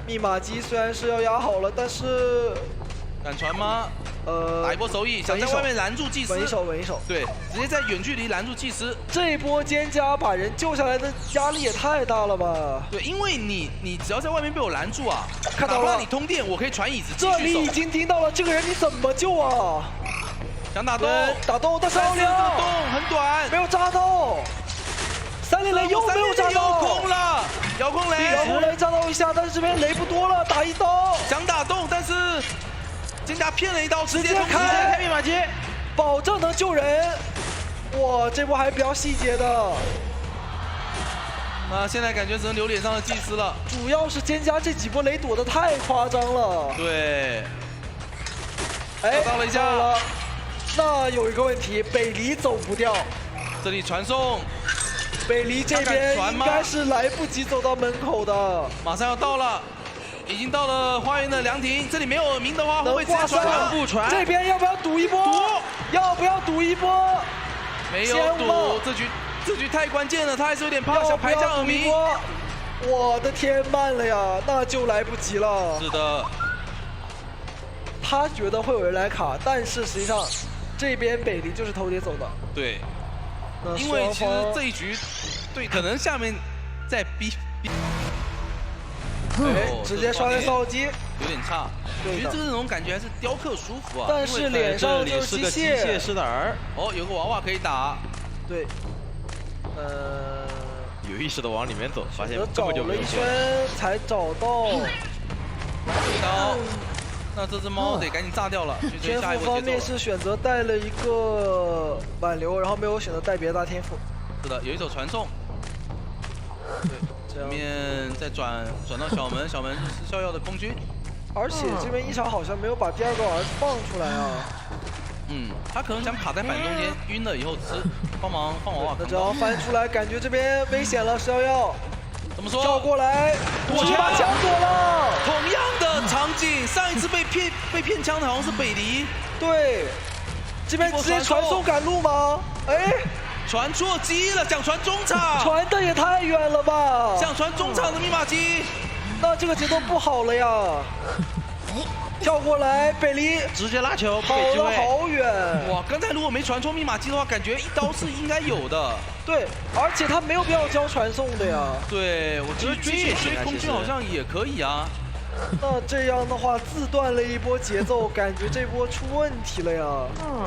密码机虽然是要压好了，但是敢传吗？ 打一波手艺，想在外面拦住祭司，稳一手，对，直接在远距离拦住祭司。这一波蒹葭把人救下来的压力也太大了吧？对，因为你只要在外面被我拦住啊，看到了，你通电，我可以传椅子。这里已经盯到了，这个人你怎么救啊？想打洞，但是奥利奥洞很短，没有炸到。3连雷又没有炸到，空了，遥控雷炸到一下，但是这边雷不多了，打一刀，想打洞，但是。 蒹葭骗了一刀，直接开密码机，保证能救人。哇，这波还比较细节的。那现在感觉只能留脸上的祭司了。主要是蒹葭这几波雷躲得太夸张了。对。哎，到了一下了。那有一个问题，北离走不掉。这里传送，北离这边应该是来不及走到门口的。马上要到了。 已经到了花园的凉亭，这里没有耳鸣的话，会不会直接传？不传。这边要不要赌一波？要不要赌一波？没有赌，这局太关键了，他还是有点怕，想排下耳鸣。我的天，慢了呀，那就来不及了。是的。他觉得会有人来卡，但是实际上这边北离就是头铁走的。对。因为其实这一局，对，可能下面在逼。 哎，直接刷在扫机，有点差。其实这种感觉还是雕刻舒服啊。但是脸上就是个机械师的儿。哦，有个娃娃可以打。对。有意识的往里面走，发现找了一圈才找到。一刀。那这只猫得赶紧炸掉了。天赋方面是选择带了一个挽留，然后没有选择带别的大天赋。是的，有一手传送。对。 前面再转到小门，小门是失效药的空军，而且这边一场好像没有把第2个儿子放出来啊。他可能想卡在板中间，晕了以后吃，帮忙放娃娃。那只要翻出来，感觉这边危险了，失效药。怎么说？照过来，我去把枪躲了。同样的场景，上一次被骗枪的好像是北离。对，这边直接传送赶路吗？哎。 传错机了，想传中场，传的也太远了吧！想传中场的密码机，那这个节奏不好了呀。跳过来，北离直接拉球，跑了好远。哇，刚才如果没传送密码机的话，感觉一刀是应该有的。对，而且他没有必要教传送的呀。对，我觉得追空军好像也可以啊。那这样的话，自断了一波节奏，感觉这波出问题了呀。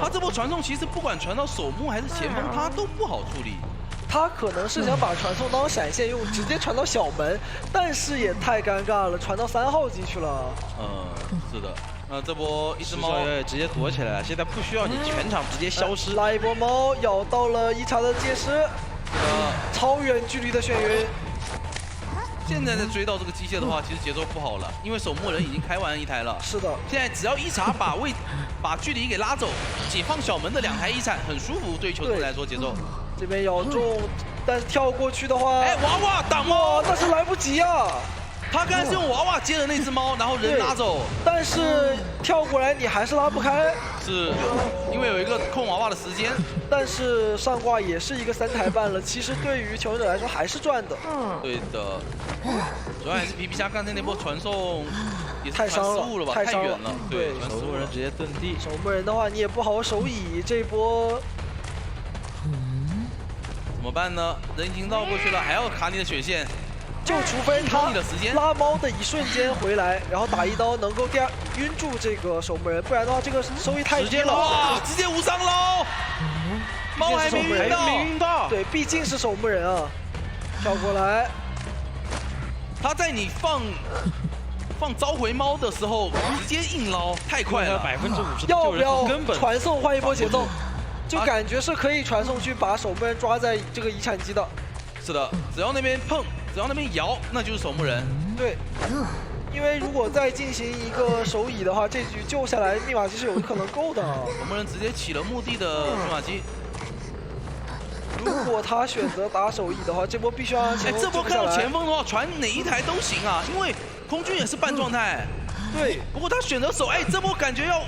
他这波传送其实不管传到守木还是前锋，他都不好处理。他可能是想把传送当闪现用，直接传到小门，但是也太尴尬了，传到3号机去了。是的。那这波一只猫也直接躲起来了，现在不需要你全场直接消失。来一波猫咬到了一查的介师，超远距离的眩晕。现在追到这个机械的话，其实节奏不好了，因为守墓人已经开完一台了。是的，现在只要一查把距离给拉走，解放小门的2台一铲很舒服，对于球队来说节奏。这边咬中，但是跳过去的话，哎，娃娃挡猫，但是来不及啊！他刚才是用娃娃接了那只猫，然后人拉走，但是跳过来你还是拉不开，是因为有一个控娃娃的时间。但是上挂也是一个3台半了，其实对于求生者来说还是赚的。对的，主要还是皮皮虾刚才那波传送也太伤了吧，太远了。对，守墓人直接遁地。守墓人的话你也不好手乙，这波怎么办呢？人已经绕过去了，还要卡你的血线。就除非他拉猫的一瞬间回来，然后打一刀能够晕住这个守墓人，不然的话这个收益太低了。哇，直接无伤喽！猫还没晕到，对，毕竟是守墓人啊。跳过来，他在你放召回猫的时候直接硬捞，太快了，50%。要不要传送换一波节奏？就感觉是可以传送去把守墓人抓在这个遗产机的。是的，只要那边碰，只要那边摇，那就是守墓人。对，因为如果再进行一个手乙的话，这局救下来密码机是有可能够的。守墓人直接起了墓地的密码机。如果他选择打手乙的话，这波必须要让前锋。这波看到前锋的话，传哪一台都行啊，因为空军也是半状态。对，不过他选择守，哎，这波感觉要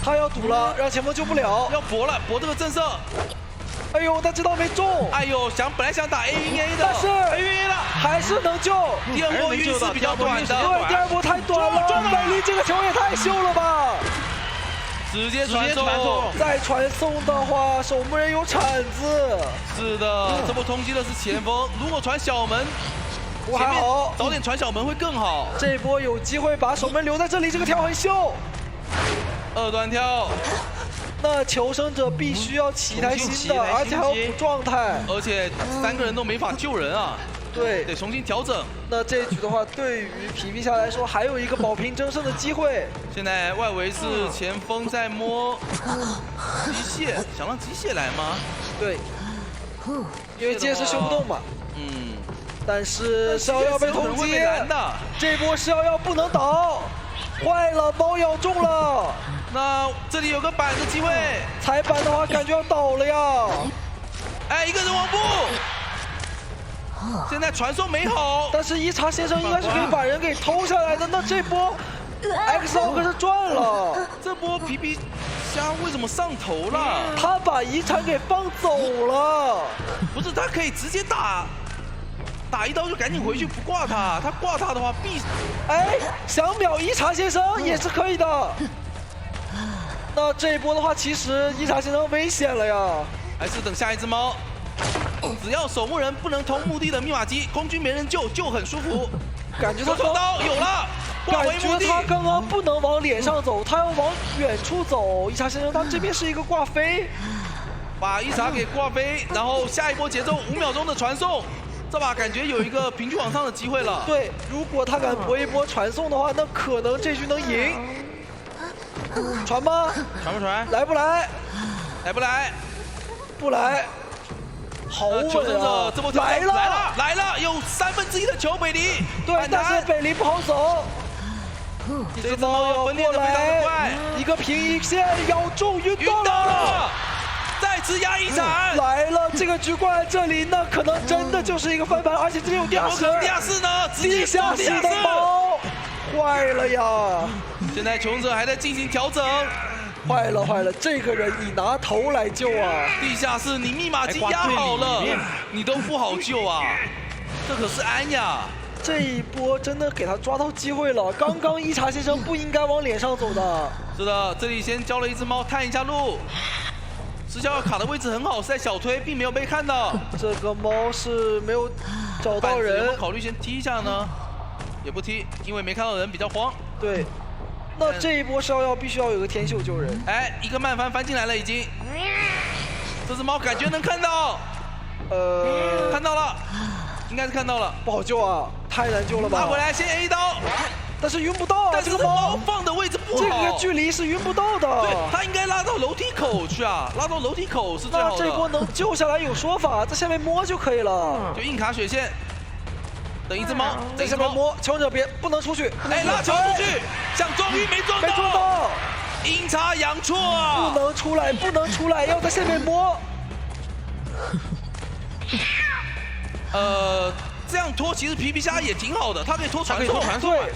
他要堵了，让前锋救不了，要搏了，搏这个震慑。哎呦，他这刀没中。哎呦，本来想打 A 晕 A 的，但是 A 晕 A 了，还是能救。第2波晕是比较短的，对，第2波太短了。北离这个球也太秀了吧！直接传送，再传送的话，守墓人有铲子。是的，这波通缉的是前锋，如果传小门，还好，早点传小门会更好。这波有机会把守门留在这里，这个跳很秀。2段跳。那求生者必须要起一台新的，而且还要补状态，而且3个人都没法救人啊。对，得重新调整。那这一局的话，对于皮皮虾来说，还有一个保平争胜的机会。现在外围是前锋在摸机械，想让机械来吗？对，因为介师修不动嘛。但是逍遥被通缉，这波逍遥不能倒，坏了，猫咬中了。那这里有个板的机会，踩板的话感觉要倒了呀！哎，一个人亡步，现在传送没好，但是一查先生应该是可以把人给偷下来的。那这波 X 奥可是赚了，这波皮皮虾为什么上头了？他把遗产给放走了，不是他可以直接打一刀就赶紧回去，不挂他，他挂他的话哎，想秒一查先生也是可以的。那这一波的话，其实一查先生危险了呀。还是等下一只猫，只要守墓人不能通墓地的密码机，空军没人救就很舒服。感觉他双刀有了，感觉他刚刚不能往脸上走，他要往远处走。一查先生他这边是一个挂飞，把一查给挂飞，然后下一波节奏5秒钟的传送。这把感觉有一个平局往上的机会了。对，如果他敢搏一波传送的话，那可能这局能赢。传吗？传不传？来不来？来不来？不来。好稳啊！求生者这波来了，有1/3的球北离。对，但是北离不好走。这只猫咬过来，一个平移线咬中，晕到了。再次压一铲来了，这个局挂在这里，那可能真的就是一个翻盘，而且这里有地下室。地下室呢？地下室的猫坏了呀！现在求生者还在进行调整。坏了，这个人你拿头来救啊！地下室你密码机压好了，你都不好救啊！这可是安呀！这一波真的给他抓到机会了。刚刚一茶先生不应该往脸上走的。是的，这里先交了一只猫探一下路。石逍遥卡的位置很好，是在小推，并没有被看到。这个猫是没有找到人，有没有考虑先踢一下呢？也不踢，因为没看到人，比较慌。对，那这一波逍遥必须要有个天秀救人。哎，一个慢翻翻进来了，已经。这只猫感觉能看到，看到了，应该是看到了，不好救啊，太难救了吧？拉回来，先 A 刀，但是晕不到啊，但是这个猫放的位置不好，这个距离是晕不到的。对，它应该拉到楼梯口去啊，拉到楼梯口是最好的。那这波能救下来有说法，在下面摸就可以了。就硬卡血线，等一只猫，在下面摸，求者别不能出去。哎，拉球出去，想撞晕没撞到，没撞到。阴差阳错啊！不能出来，不能出来，要在下面摸。这样拖其实皮皮虾也挺好的，它可以拖传送，对。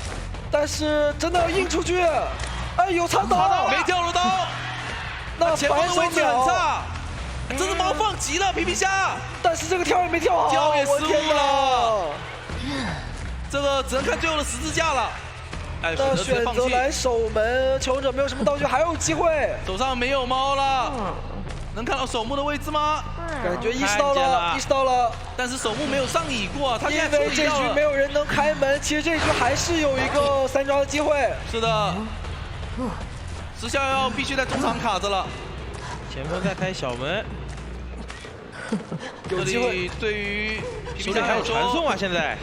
但是真的要硬出去，哎，有插刀，没跳入刀，那前方的位置很差。这只猫放急了，皮皮虾，但是这个跳也没跳好，跳也失误了。这个只能看最后的十字架了。哎，那选择来守门，求者没有什么道具，还有机会。手上没有猫了，能看到守墓的位置吗？感觉意识到了，意识到了。但是守墓没有上椅过啊，他因为这局没有人能开门，其实这局还是有一个三抓的机会。是的，石逍遥必须在中场卡着了。前锋在开小门，有机会。对于手里还有传送啊，现在。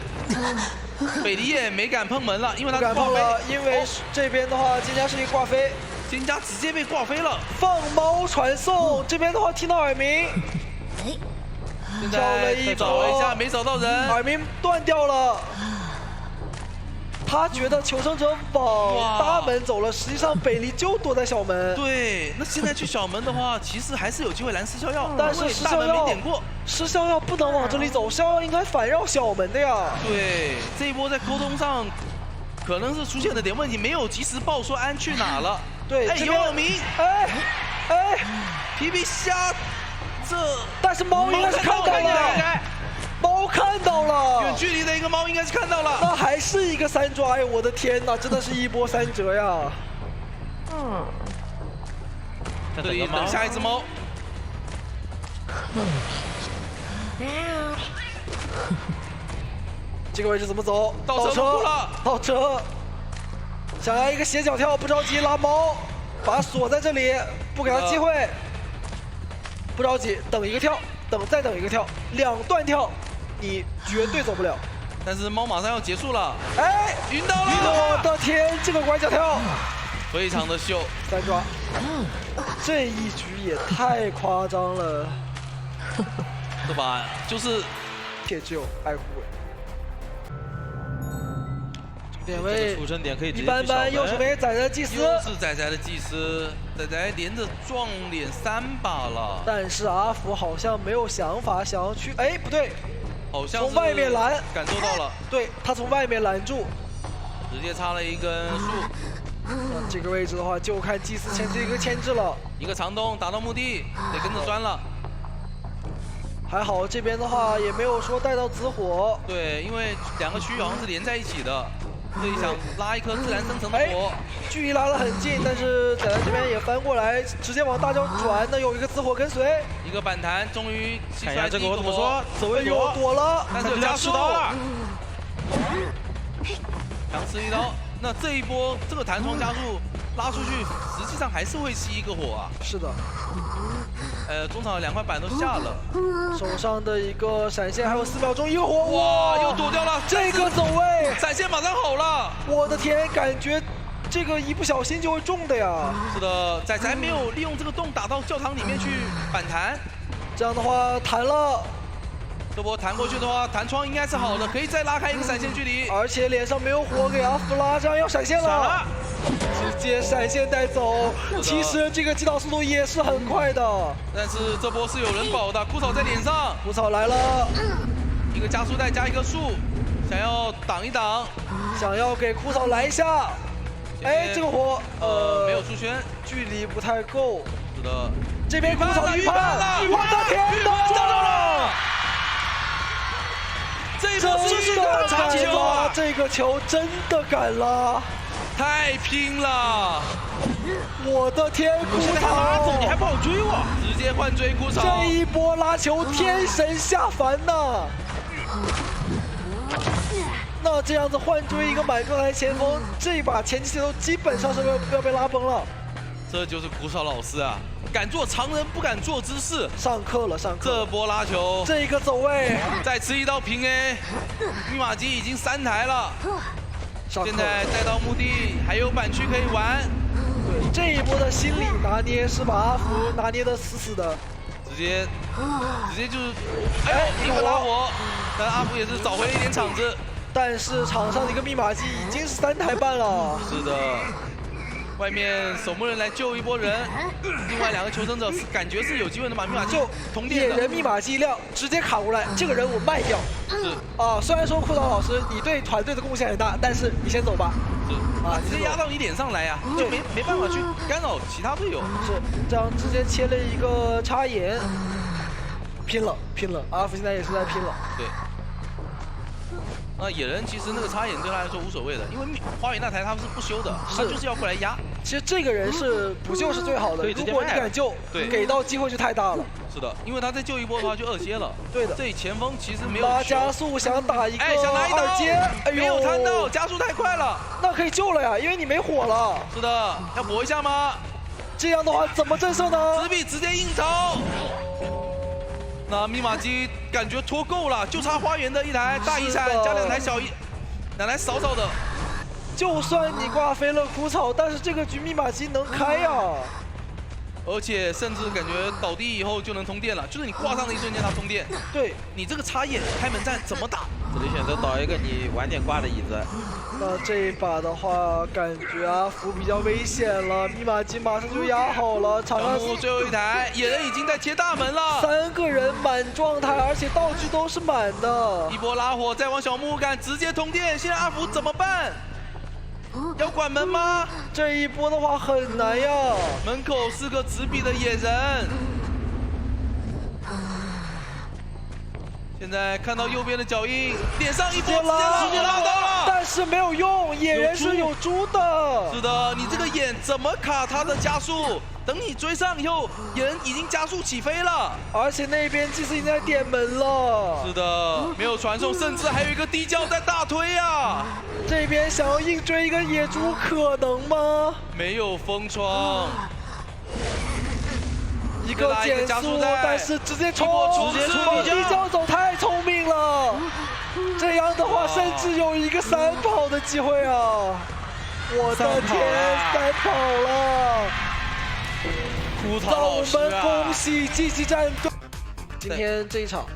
北离也没敢碰门了，因为他敢碰了，因为这边的话，蒹葭是一个挂飞，蒹葭直接被挂飞了。放猫传送，这边的话听到耳鸣，跳了一找了一下，没找到人，耳鸣断掉了。他觉得求生者往大门走了，实际上北离就躲在小门。对，那现在去小门的话，其实还是有机会拦石逍遥，但是石逍遥没点过，石逍遥不能往这里走，逍遥应该反绕小门的呀。对，这一波在沟通上可能是出现了点问题，没有及时报说安去哪了。对，哎，有耳鸣，哎，皮皮虾，这但是猫应该是看到了。猫看到了，远距离的一个猫应该是看到了，那还是一个三抓，哎，我的天哪，真的是一波三折呀！这里等下一只猫。这个位置怎么走？倒车了，倒车。想要一个斜角跳，不着急，拉猫，把它锁在这里，不给他机会。不着急，等一个跳，再等一个跳，2段跳。你绝对走不了，但是猫马上要结束了，哎，晕到了！我的天，这个拐角跳，非常的秀，三抓，这一局也太夸张了，对吧？就是铁只有爱护尾，点位出生点可以一般般，右手边仔仔的祭司，又是仔仔的祭司，仔仔连着撞脸3把了，但是阿福好像没有想法，想要去，哎，不对。好像从外面拦，感受到了，对他从外面拦住，直接插了一根树。那这个位置的话，就看祭司前置一个牵制了，一个长弓打到墓地，得跟着钻了。还好这边的话也没有说带到紫火，对，因为2个区域好像是连在一起的，所以想拉一颗自然生成的火，距离拉得很近，但是仔仔这边也翻过来，直接往大招转，那有一个紫火跟随，一个反弹，终于看一下这个我怎么说，走位躲了，但是有加速了，强吃一刀。那这一波这个弹窗加速拉出去，实际上还是会吸一个火啊。是的。中场的2块板都下了，手上的一个闪现还有4秒钟一个火，哇，又躲掉了。这个走位，闪现马上好了。我的天，感觉这个一不小心就会中的呀。是的，仔仔没有利用这个洞打到教堂里面去反弹，这样的话弹了。这波弹过去的话，弹窗应该是好的，可以再拉开一个闪现距离。而且脸上没有火给阿福拉，这样要闪现了。直接闪现带走，其实这个击倒速度也是很快的。但是这波是有人保的，枯草在脸上，枯草来了，一个加速带加一棵树，想要挡一挡，想要给枯草来一下。哎，这个火没有出圈，距离不太够。是的，这边枯草预判了，我的天哪！这一波是真的敢拉这个球，真的敢拉，太拼了！我的天，枯草，你还不好追我，直接换追枯草。这一波拉球天神下凡呐！那这样子换追一个满状态前锋，这一把前期节奏基本上是要被拉崩了。这就是枯草老师啊，敢做常人不敢做之事。上课了，上课了。这波拉球，这一个走位，再吃一刀平 A， 密码机已经3台了。现在带到墓地，还有板区可以玩。对，这一波的心理拿捏是把阿福拿捏的死死的，直接就是，哎，一个拉火，但阿福也是找回了一点场子。但是场上的一个密码机已经是3台半了。是的，外面守门人来救一波人，另外2个求生者感觉是有机会能把密码机通电的。野人密码机一亮，直接卡过来，这个人我卖掉。是啊，虽然说枯草老师你对团队的贡献很大，但是你先走吧。是啊，直接压到你脸上来呀，就没办法去干扰其他队友。是这样，直接切了一个插眼，拼了，阿福现在也是在拼了。对。那野人其实那个插眼对他来说无所谓的，因为花园那台他是不修的，他就是要过来压。其实这个人是不救是最好的，如果你敢救，对，给到机会就太大了。是的，因为他再救一波的话就2阶了。对的，这里前锋其实没有拉加速想打一个想拿一刀2阶，哎呦，没有摊到，加速太快了。那可以救了呀，因为你没火了。是的，要搏一下吗？这样的话怎么震慑呢？直臂直接硬招。那密码机感觉脱够了，就差花园的1台大遗产加2台小2台少的。就算你挂飞了枯草，但是这个局密码机能开呀。而且甚至感觉倒地以后就能通电了，就是你挂上的一瞬间它通电。对，你这个插眼开门战怎么打？这里选择倒一个你晚点挂的椅子。那这一把的话，感觉阿福比较危险了，密码机马上就压好了，场上最后1台，野人已经在贴大门了，3个人满状态，而且道具都是满的。一波拉火，再往小木屋干，直接通电。现在阿福怎么办？要管门吗？这一波的话很难呀，门口是个直臂的野人。现在看到右边的脚印，脸上一波直接拉到了，但是没有用，野人是有猪的。是的，你这个眼怎么卡他的加速？等你追上以后，野人已经加速起飞了，而且那边祭司已经在点门了。是的，没有传送，甚至还有一个低教在大推啊！这边想要硬追一个野猪，可能吗？没有封窗，一个减速，但是直接冲，往低教走，太聪明了。这样的话，甚至有一个3跑的机会啊！我的天，3跑了！让我们恭喜积极战队。今天这一场